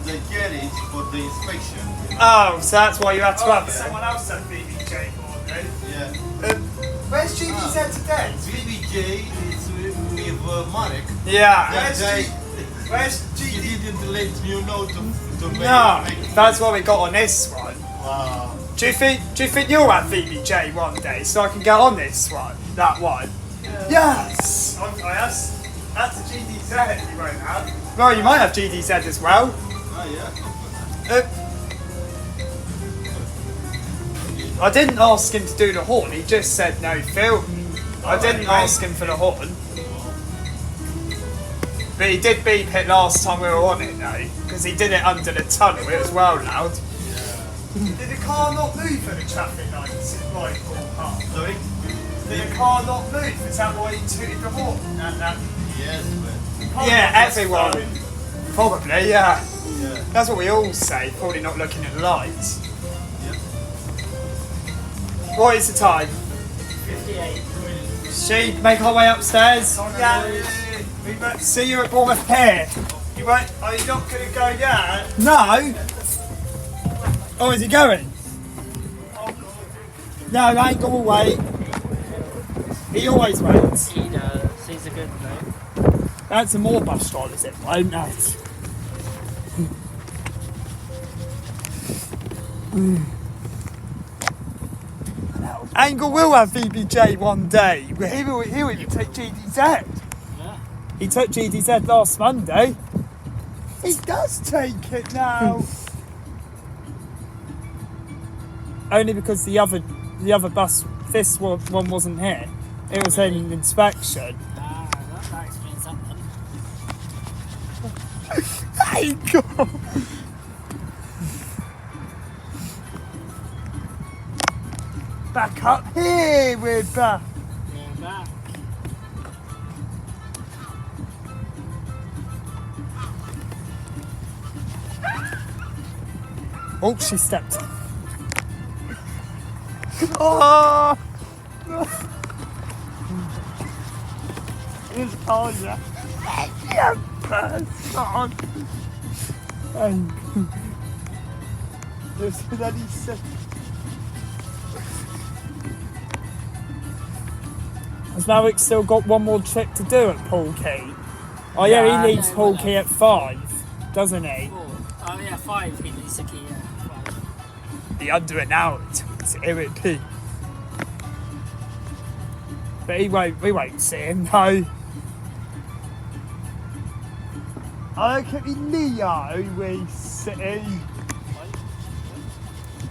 the garage for the inspection. Oh, so that's why you had to have it. Someone else had VBJ for me. Yeah. Where's GDZ today? VBJ is with Marek. Yeah. Where's he didn't let you know to make No, make that's why we got on this one. Wow. Do you think you'll have VBJ one day so I can get on this one? That one? Yes! I asked. That's a GDZ you won't have. Well, you might have GDZ as well. Ah, yeah. I didn't ask him to do the horn, he just said no film. I didn't ask him for the horn. But he did beep it last time we were on it though, because he did it under the tunnel, it was well loud. Did the car not move for the traffic lights in Whitehall Park? Sorry? Did the car not move? Is that why he tooted the horn? Yes, but... Yeah, everyone. Probably, yeah. Yeah. That's what we all say, probably not looking at the lights. Yeah. What is the time? 58. She make our way upstairs. Yeah. We might see you at Bournemouth Pier. You won't, are you not going to go yet? No. Oh, is he going? No, Angle will wait. He always waits. He does. He's a good mate. That's a more bus drivers it, won't it? Angle will have VBJ one day. He'll even take GDZ. Yeah. He took GDZ last Monday. He does take it now. Only because the other bus, this one wasn't here. It was in inspection. Ah, that explains something. Angle! Back up here, we're back. We're back. Oh, she stepped. Oh! It's on you. You person. And there's that he said. Has Maverick still got one more trick to do at Paul Key? Oh yeah, he leaves no, Paul well, Key at 5, doesn't he? 4. Oh yeah, 5. He needs a key. Yeah, 5. The under an hour it's irritating. But we won't see him, no. Oh, look at me, Leo, we see.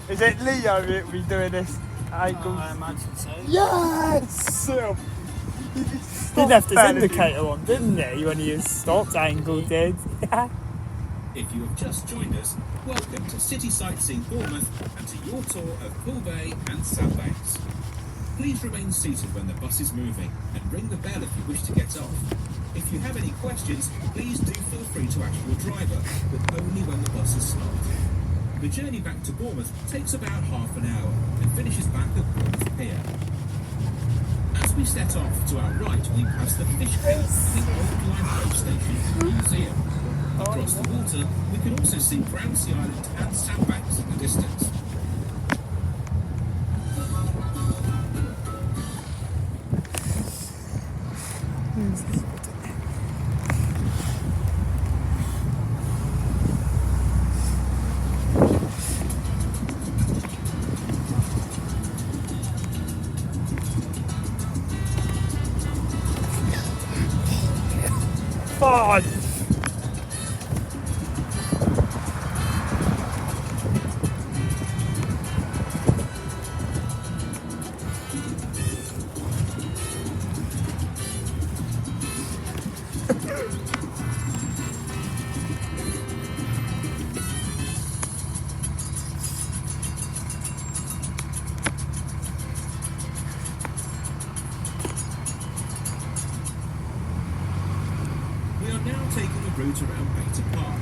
Is it Leo that'll be doing this angle? I imagine so. Yes! He left his indicator on, didn't he, when he stopped? Angle did. If you have just joined us, welcome to City Sightseeing Bournemouth and to your tour of Pool Bay and Sandbanks. Please remain seated when the bus is moving and ring the bell if you wish to get off. If you have any questions, please do feel free to ask your driver, but only when the bus has stopped. The journey back to Bournemouth takes about half an hour and finishes back at Bournemouth Pier. As we set off, to our right we pass the fish quay and the old lifeboat station and museum. Across the water, we can also see Brownsea Island and Sandbanks in the distance. God! route around Bater Park.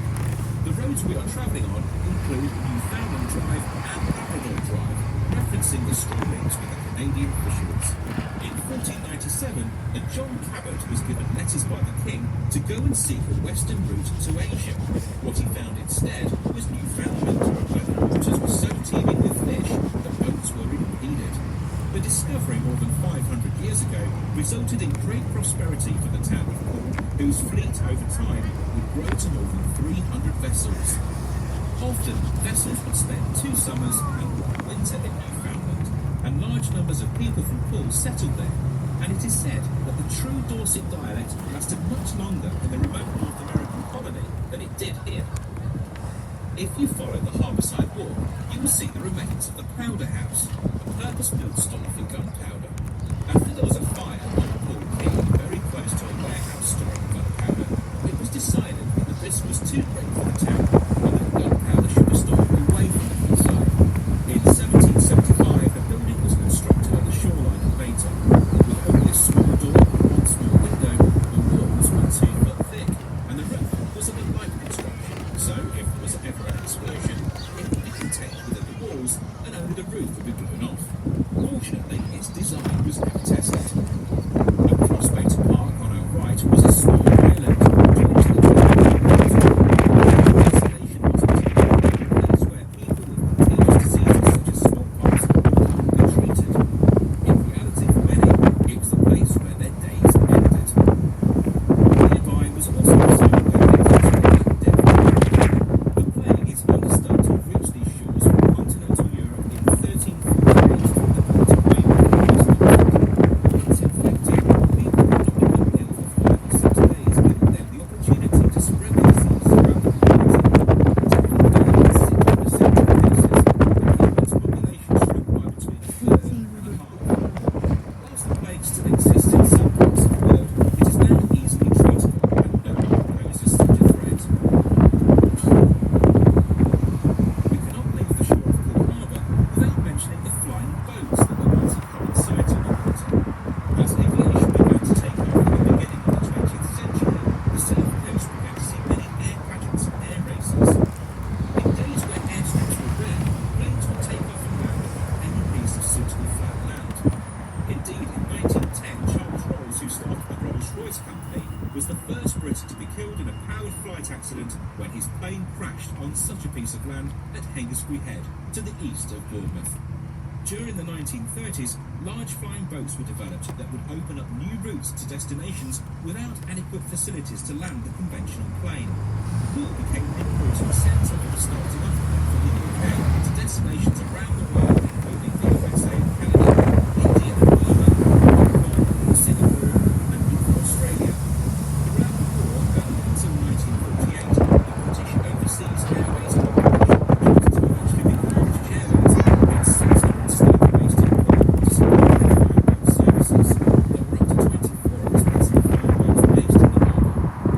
The roads we are travelling on include Newfoundland Drive and Labrador Drive, referencing the strong links with the Canadian fisheries. In 1497, a John Cabot was given letters by the king to go and seek a western route to Asia. What he found instead was Newfoundland, where the waters were so teeming with fish that boats were impeded. The discovery more than 500 years ago resulted in great prosperity for the town of Poole, whose fleet over time would grow to more than 300 vessels. Often, vessels would spend 2 summers and 1 winter in Newfoundland, and large numbers of people from Poole settled there, and it is said that the true Dorset dialect lasted much longer in the remote North American colony than it did here. If you follow the Harbourside Walk, you will see the remains of the Powder House, a purpose-built store for gunpowder. After there was a fire on Poole Quay, very close to a warehouse storing gunpowder, it still exists in some parts of the world, it is now easily treatable and no longer poses such a threat. We cannot leave the shore of Poole Harbour without mentioning the flying boats that were once a common sight on the water. As aviation began to take off at the beginning of the 20th century, the South Coast began to see many air pageants and air races. In days when airstrips were rare, planes would take off and land on any piece of suitable flat land. Indeed, in 1910, Charles Rolls, who started the Rolls-Royce Company, was the first Brit to be killed in a powered flight accident when his plane crashed on such a piece of land at Hengistbury Head, to the east of Bournemouth. During the 1930s, large flying boats were developed that would open up new routes to destinations without adequate facilities to land the conventional plane. Poole became an important centre for starting off from the UK to destinations around the world, including the USA and Canada, India and Burma, Hong Kong, Singapore and even Australia. Throughout the war, and until 1948, the British Overseas Airways Corporation, to eventually become British Airways, had 600 staff based in Poole to supply their flying boat services. There were up to 24 expensive flying boats based in the harbour.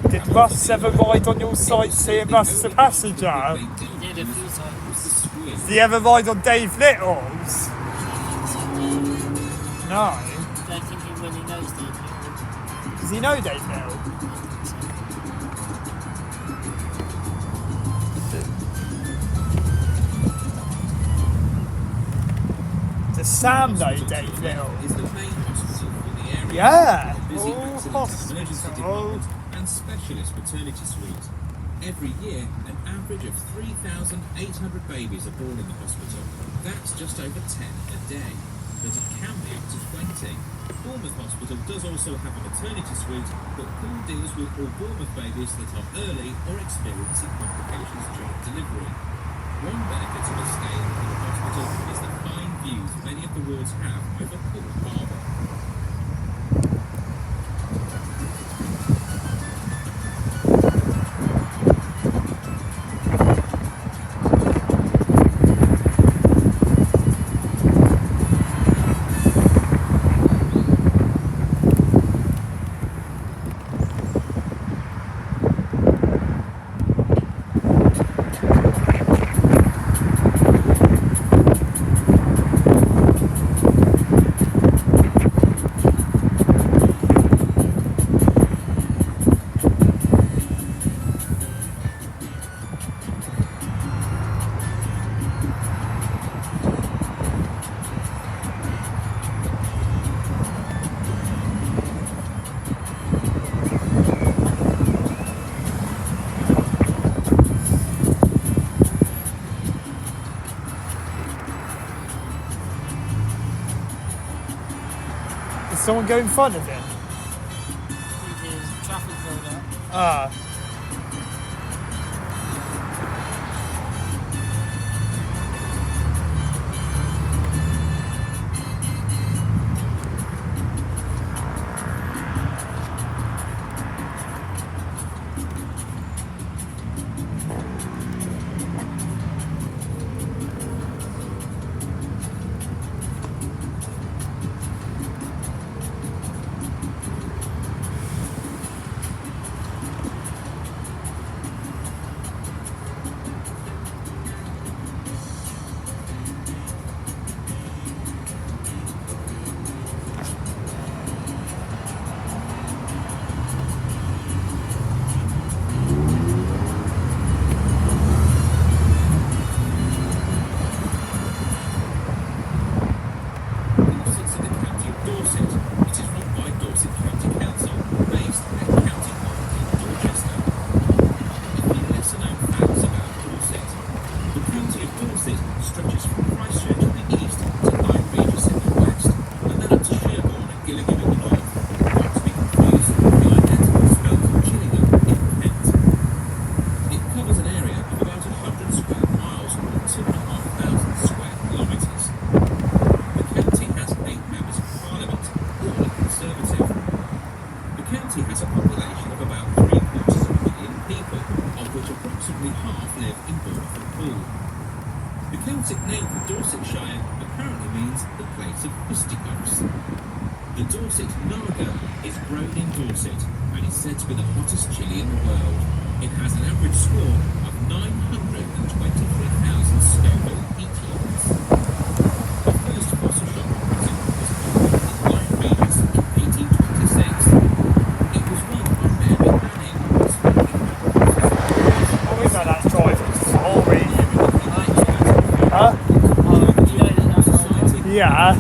Did Russ ever ride on your sightseeing bus as a passenger? He did a few times. Did he ever ride on Dave Little's? No. I don't think he really knows Dave Little. Does he know Dave Little? Does Sam know Dave Little? Is the main hospital for the area. Yeah. A busy Oh, accident hospital. emergency department and specialist maternity suite. Every year, an average of 3,800 babies are born in the hospital. That's just over 10 a day, but it can be up to 20. Bournemouth Hospital does also have a maternity suite, but Poole deals with all Bournemouth babies that are early or experiencing complications during delivery. One benefit of a stay in Poole Hospital is the fine views many of the wards have over Poole Harbour. Is someone go in front of him? I think his traffic build-up. Ah. county has a population of about 750,000 people, of which approximately half live in Bournemouth and Poole. The Celtic name for Dorsetshire apparently means the place of fisticuffs. The Dorset lager is grown in Dorset and is said to be the hottest chili in the world. It has an average score of 923,000 Scoville heat units. The first fossil shop operating was opened in Lyme Regis in 1826. It was run by Mary Manning. Oh, we know that driving sorry. Huh? Yeah.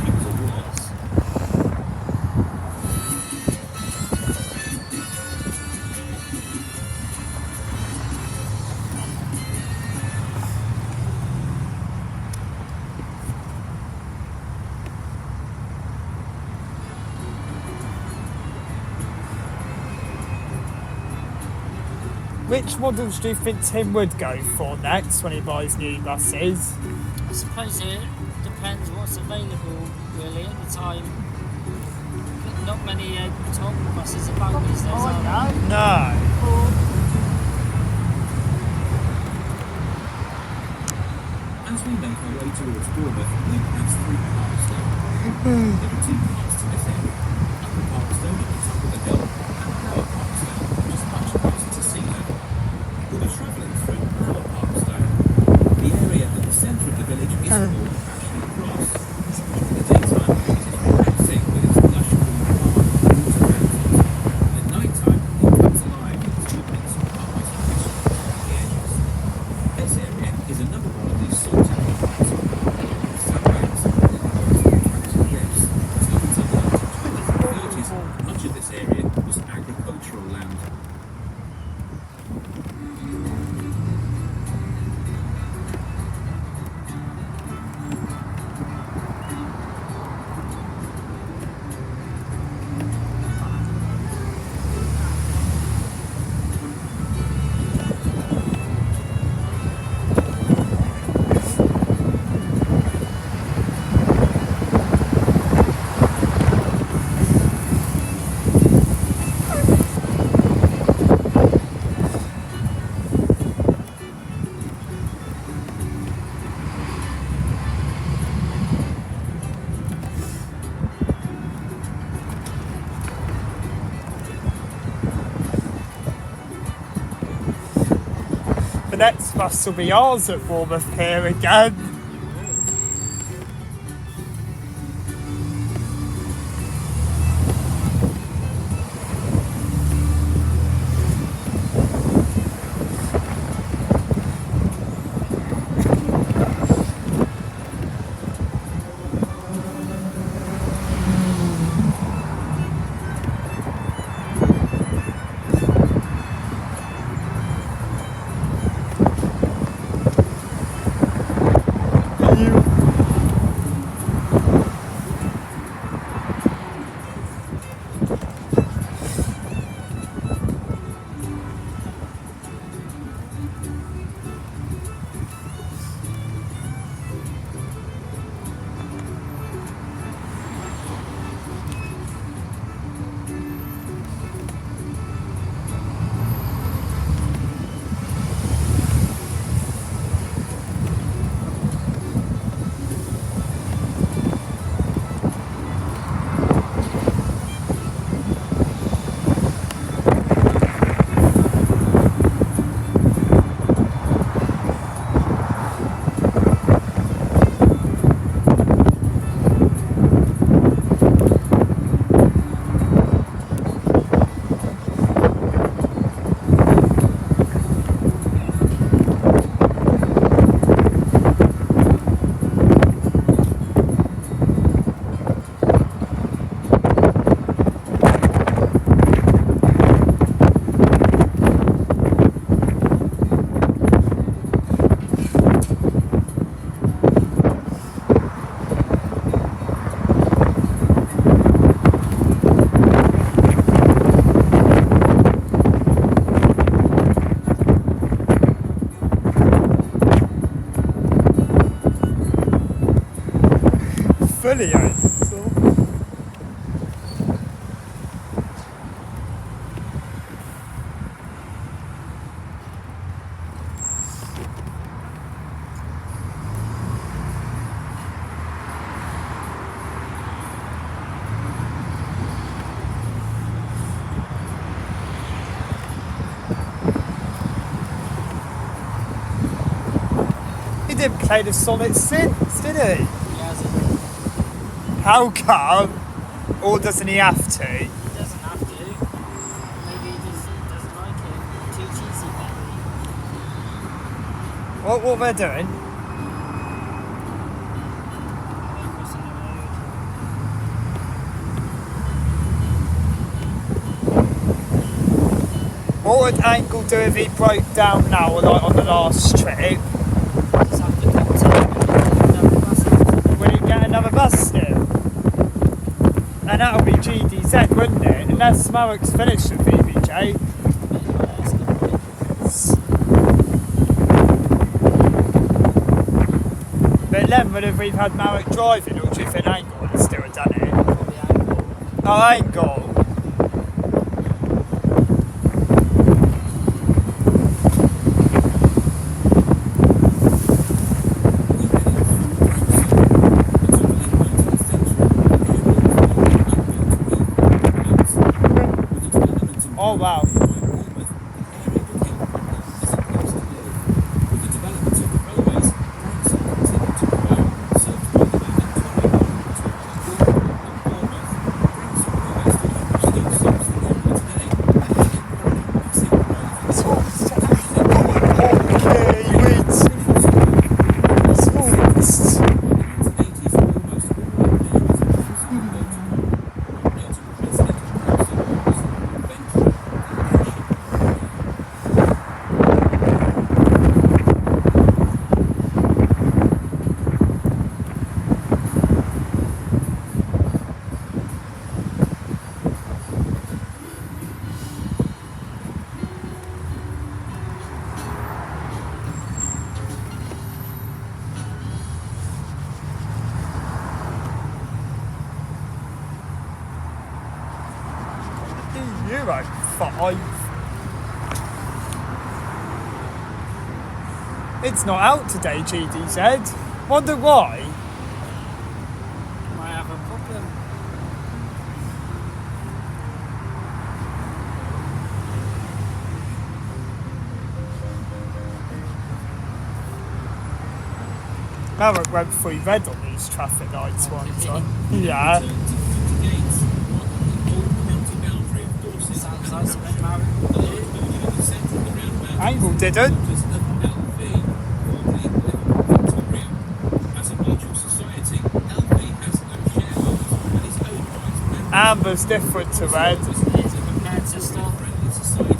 Which models do you think Tim would go for next when he buys new buses? I suppose it depends what's available really at the time. Not many top buses about these days, are there? No. As we make our way towards Bournemouth, we pass through Parkstone. There are two parts to this area: Upper Parkstone at the top of the hill, and Lower Parkstone, which is much closer to sea level. We'll be travelling through Lower Parkstone. The area at the centre of the village is called Ashley Cross. In the daytime, it is relaxing with its lush green park and water fountains. At night time, it comes alive with its woodlands, cars and restaurants along the edges. This area is another one of these salty parks. Sandbanks, attractive cliffs. Up until the 1920s and 30s, much of this area was agricultural land. The next bus will be ours at Bournemouth here again. Fully owned. didn't play the Sonic since, did he? He hasn't. How come? Or doesn't he have to? He doesn't have to. Maybe he just doesn't like it. Too cheesy, maybe. What they're doing? They're crossing the road. What would Angle do if he broke down now, like on the last trip? Just have to continue another bus. Will he get another bus still? And that'll be GDZ, wouldn't it? Unless Marek's finished with VBJ. But then, would if we've had Marek driving, or do you think Angle would still have done it? Oh, Angle. Oh, wow. EU05. It's not out today, GDZ. Wonder why? Might have a problem. Marek went through red on these traffic lights one time. Yeah. Sounds like something Marek. Angle didn't. Amber's different to red. Is it compared to stop?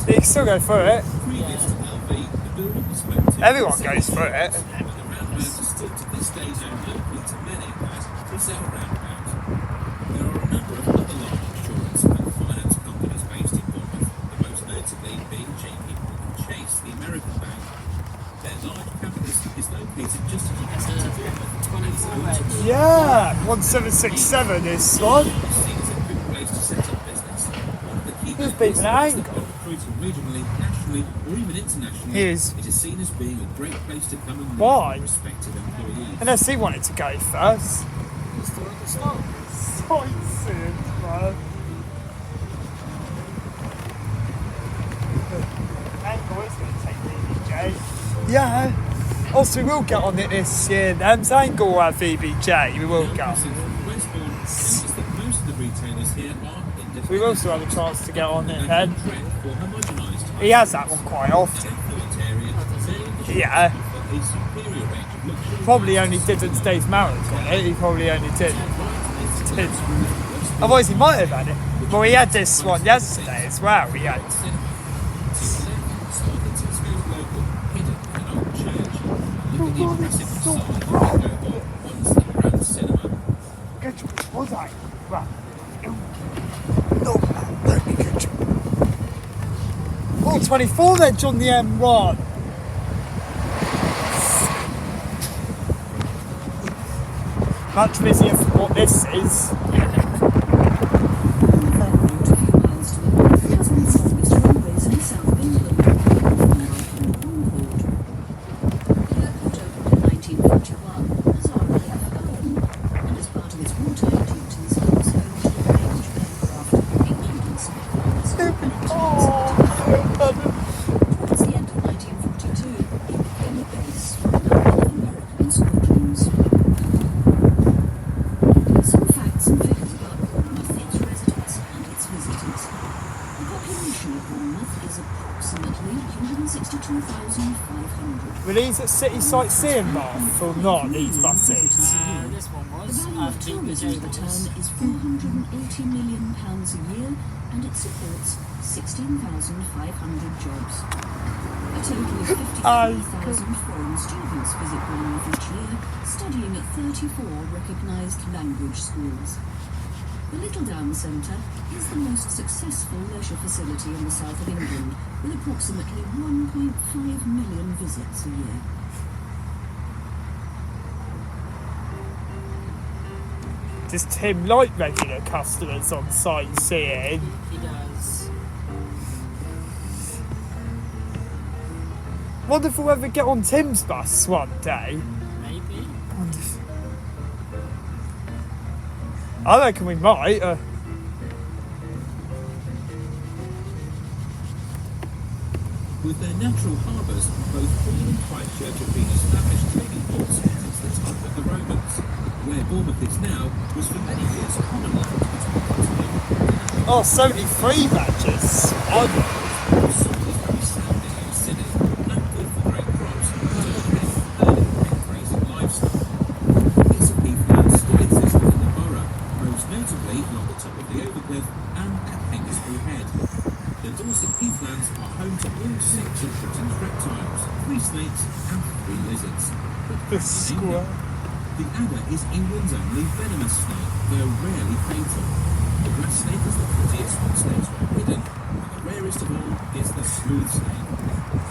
You can still go through it. Yeah. Everyone goes through it. Yeah, 1767 is one. Who's beating an angle? Regionally, nationally, or even internationally, He is. it is seen as being a great place to come and Why? meet respected employees. Unless he wanted to go first. He's still at the stop. Sightseeing, man. Angle is going to take VBJ. Yeah. Also, we will get on it this year. Angle will have VBJ. We will get on it. We will still have a chance to get on it then. He has that one quite often. Yeah. Probably only didn't Dave Marek on it. He probably only did. Otherwise, he might have had it. Well, he had this one yesterday as well. He had. Was I? Right. No, let me get you. Oh, 24 then, John, the M1. Much busier for what this is. population of Bournemouth is approximately 162,500. Were these at City Sightseeing Bournemouth or not, these buses? This one The was. value of tourism return is £480 million a year, and it supports 16,500 jobs. A total of 53,000 foreign students visit Bournemouth each year, studying at 34 recognised language schools. The Littledown Centre is the most successful leisure facility in the south of England, with approximately 1.5 million visits a year. Does Tim like regular customers on sightseeing? He does. Wonder if we'll ever get on Tim's bus one day. Maybe. I reckon we might. With their natural harbours, both Queen and Christchurch have been established trading ports since the time of the Romans. Where Bournemouth is now was for many years common land between continent. Oh, 73 badges. Soil is very sandy and acidic, and good for great crops, so and grazing livestock. Bits of heathland still exist within the borough, most notably along the top of the Overcliff and at Hengistbury Head. The Dorset heathlands are home to all 6 of Britain's reptiles, 3 snakes and 3 lizards. The square. The adder is England's only venomous snake, though rarely fatal. The grass snake is the prettiest when snakes were hidden, and the rarest of all is the smooth snake.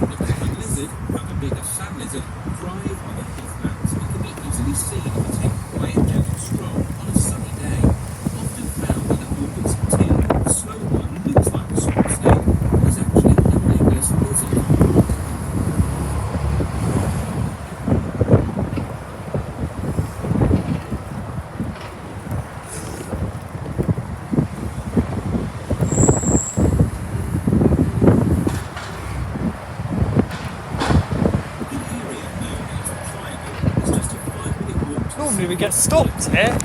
The common lizard, and the bigger sand lizard, thrive on the heathlands and can be easily seen if you take a quiet, gentle stroll on a sunny day. Often found in the orchids and tin, the slow one looks like a small snake, but is actually a legless lizard. Normally we get stopped here.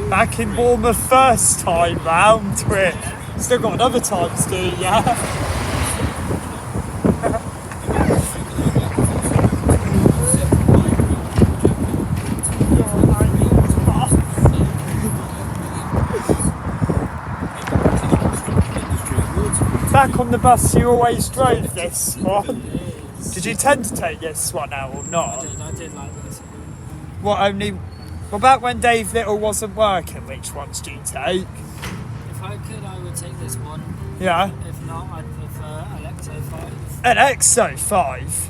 Back in Bournemouth first time round to it. Still got another time to do, yeah. Back on the bus you always drove this one. Did you tend to take this one out or not? I did like this. What about when Dave Little wasn't working, which ones do you take? If I could, I would take this one. Yeah. If not, I'd prefer Alexa 5. An XO5?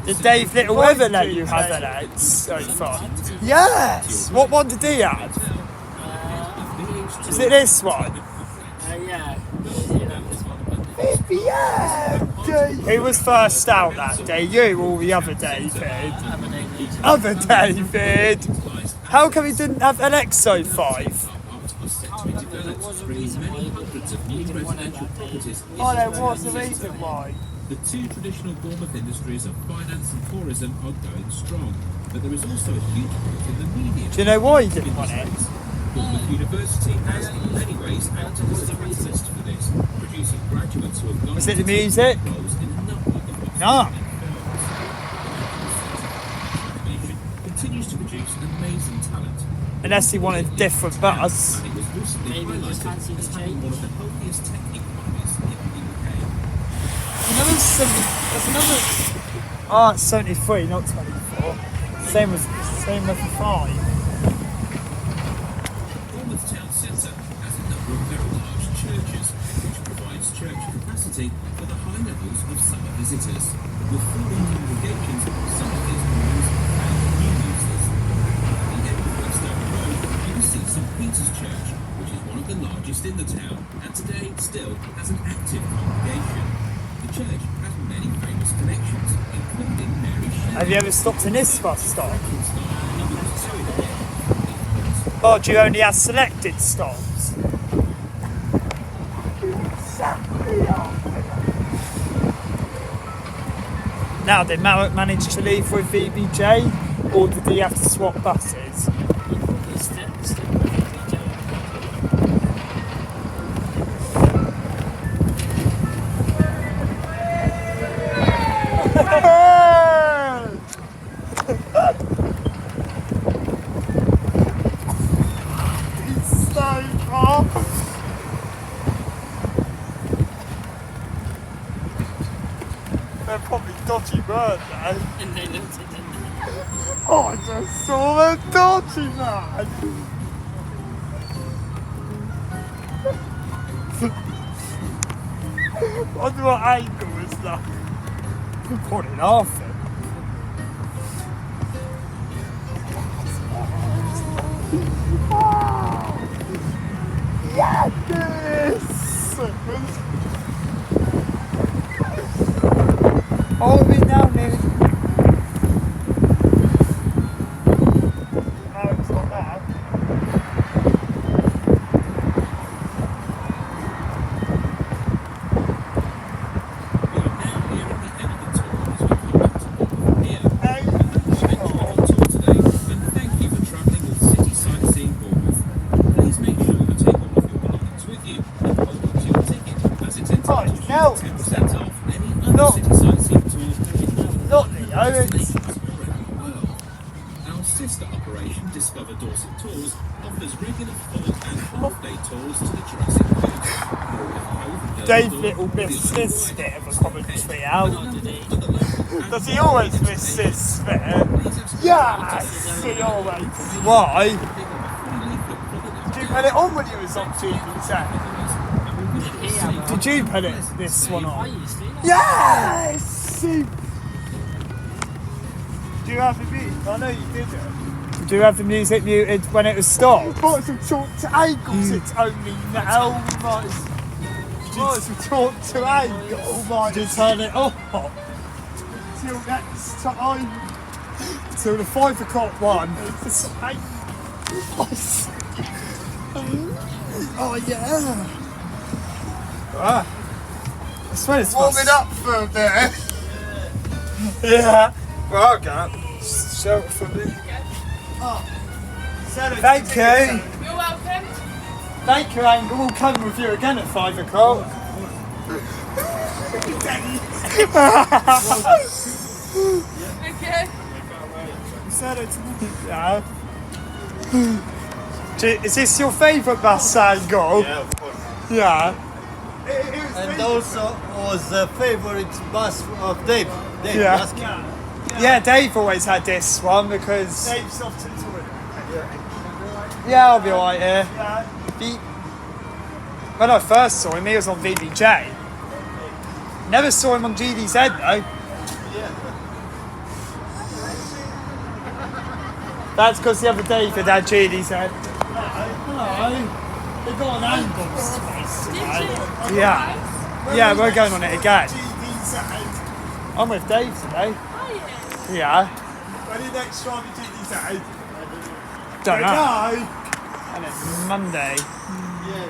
Did Dave Little ever let you have an XO5? Yes! What one did he have? Is it this one? Yeah. Yeah! Who was first out that day? You or the other David? Other David! How come he didn't have an XO5? Oh, there was a reason why. The 2 traditional Bournemouth industries of finance and tourism are going strong, but there is also a huge growth in the media. Do you know why he didn't want it? Bournemouth University has in many ways acted as a catalyst for this, producing graduates who have gone Was it the into music? roles in a number of the No. continues to produce amazing talent. Unless he wanted a different bus. And it was recently Maybe he just highlighted fancied as the having change. one of the healthiest tech economies in the There's another. Oh, it's 73, not 24. Same as the 5. Bournemouth Town Centre has a number of very large churches, which provides church capacity for the high levels of summer visitors. With 14 congregations, some of these mornings found new users. At the end of Western Road, you can see St Peter's Church, which is one of the largest in the town, and today still has an active congregation. The church has many famous connections, including Mary Shelley. Have you ever stopped in this bus stop? Oh, do you only have selected stops? Now, did Marek manage to leave with VBJ, or did he have to swap buses? It's still VBJ. He's so far. They're probably dodgy, weren't they? And they looked at him. Oh, I just saw them dodgy, man. Wonder what angle is that? Put it off him. Yes! Hold me down, man. No, it's not that. We are now nearing the end of the tour as we come back to Bournemouth here. Thank you for coming on tour today, and thank you for travelling with City Sightseeing Bournemouth. Please make sure you take all of your belongings with you and hold on to your ticket, as it's entitled to now. 10% off any other No. City Sightseeing tours in Not the it's around the world. Our sister operation, Discover Dorset Tours, offers regular full and half-day tours to the Jurassic Park. Dave Little missed his bit of a commentary out. Does he always miss his bit? Yes, he always. Why? Did you put it on when he was on TV? Did you put this one I on? used to. Yes! Do you have the music? I know you didn't. Do you have the music muted when it was stopped? But to talk to Angles, it's only now. What to talk to Angles? Did you turn it off? Till next time. Till the 5 o'clock one. Oh yeah. Ah. I swear it's warming up for a bit. Yeah. Well, I'll go. Shelter for me. Oh. Thank you. You're welcome. Thank you, Angle. We'll come with you again at 5 o'clock. Okay. Yeah. Is this your favourite bus, Angle? Yeah, of course. Yeah. And also was the favorite bus of Dave. Dave, Yeah. ask him. Yeah, Dave always had this one because. Dave's off to the toilet. Yeah, I'll be alright here. When I first saw him, he was on VBJ. Never saw him on GDZ though. That's because the other day David had GDZ. Hello. They got an angle space today. Yeah. Yeah, we're going on it again. I'm with Dave today. Yeah. When are you next driving GDZ? Don't know. And it's Monday. Yeah.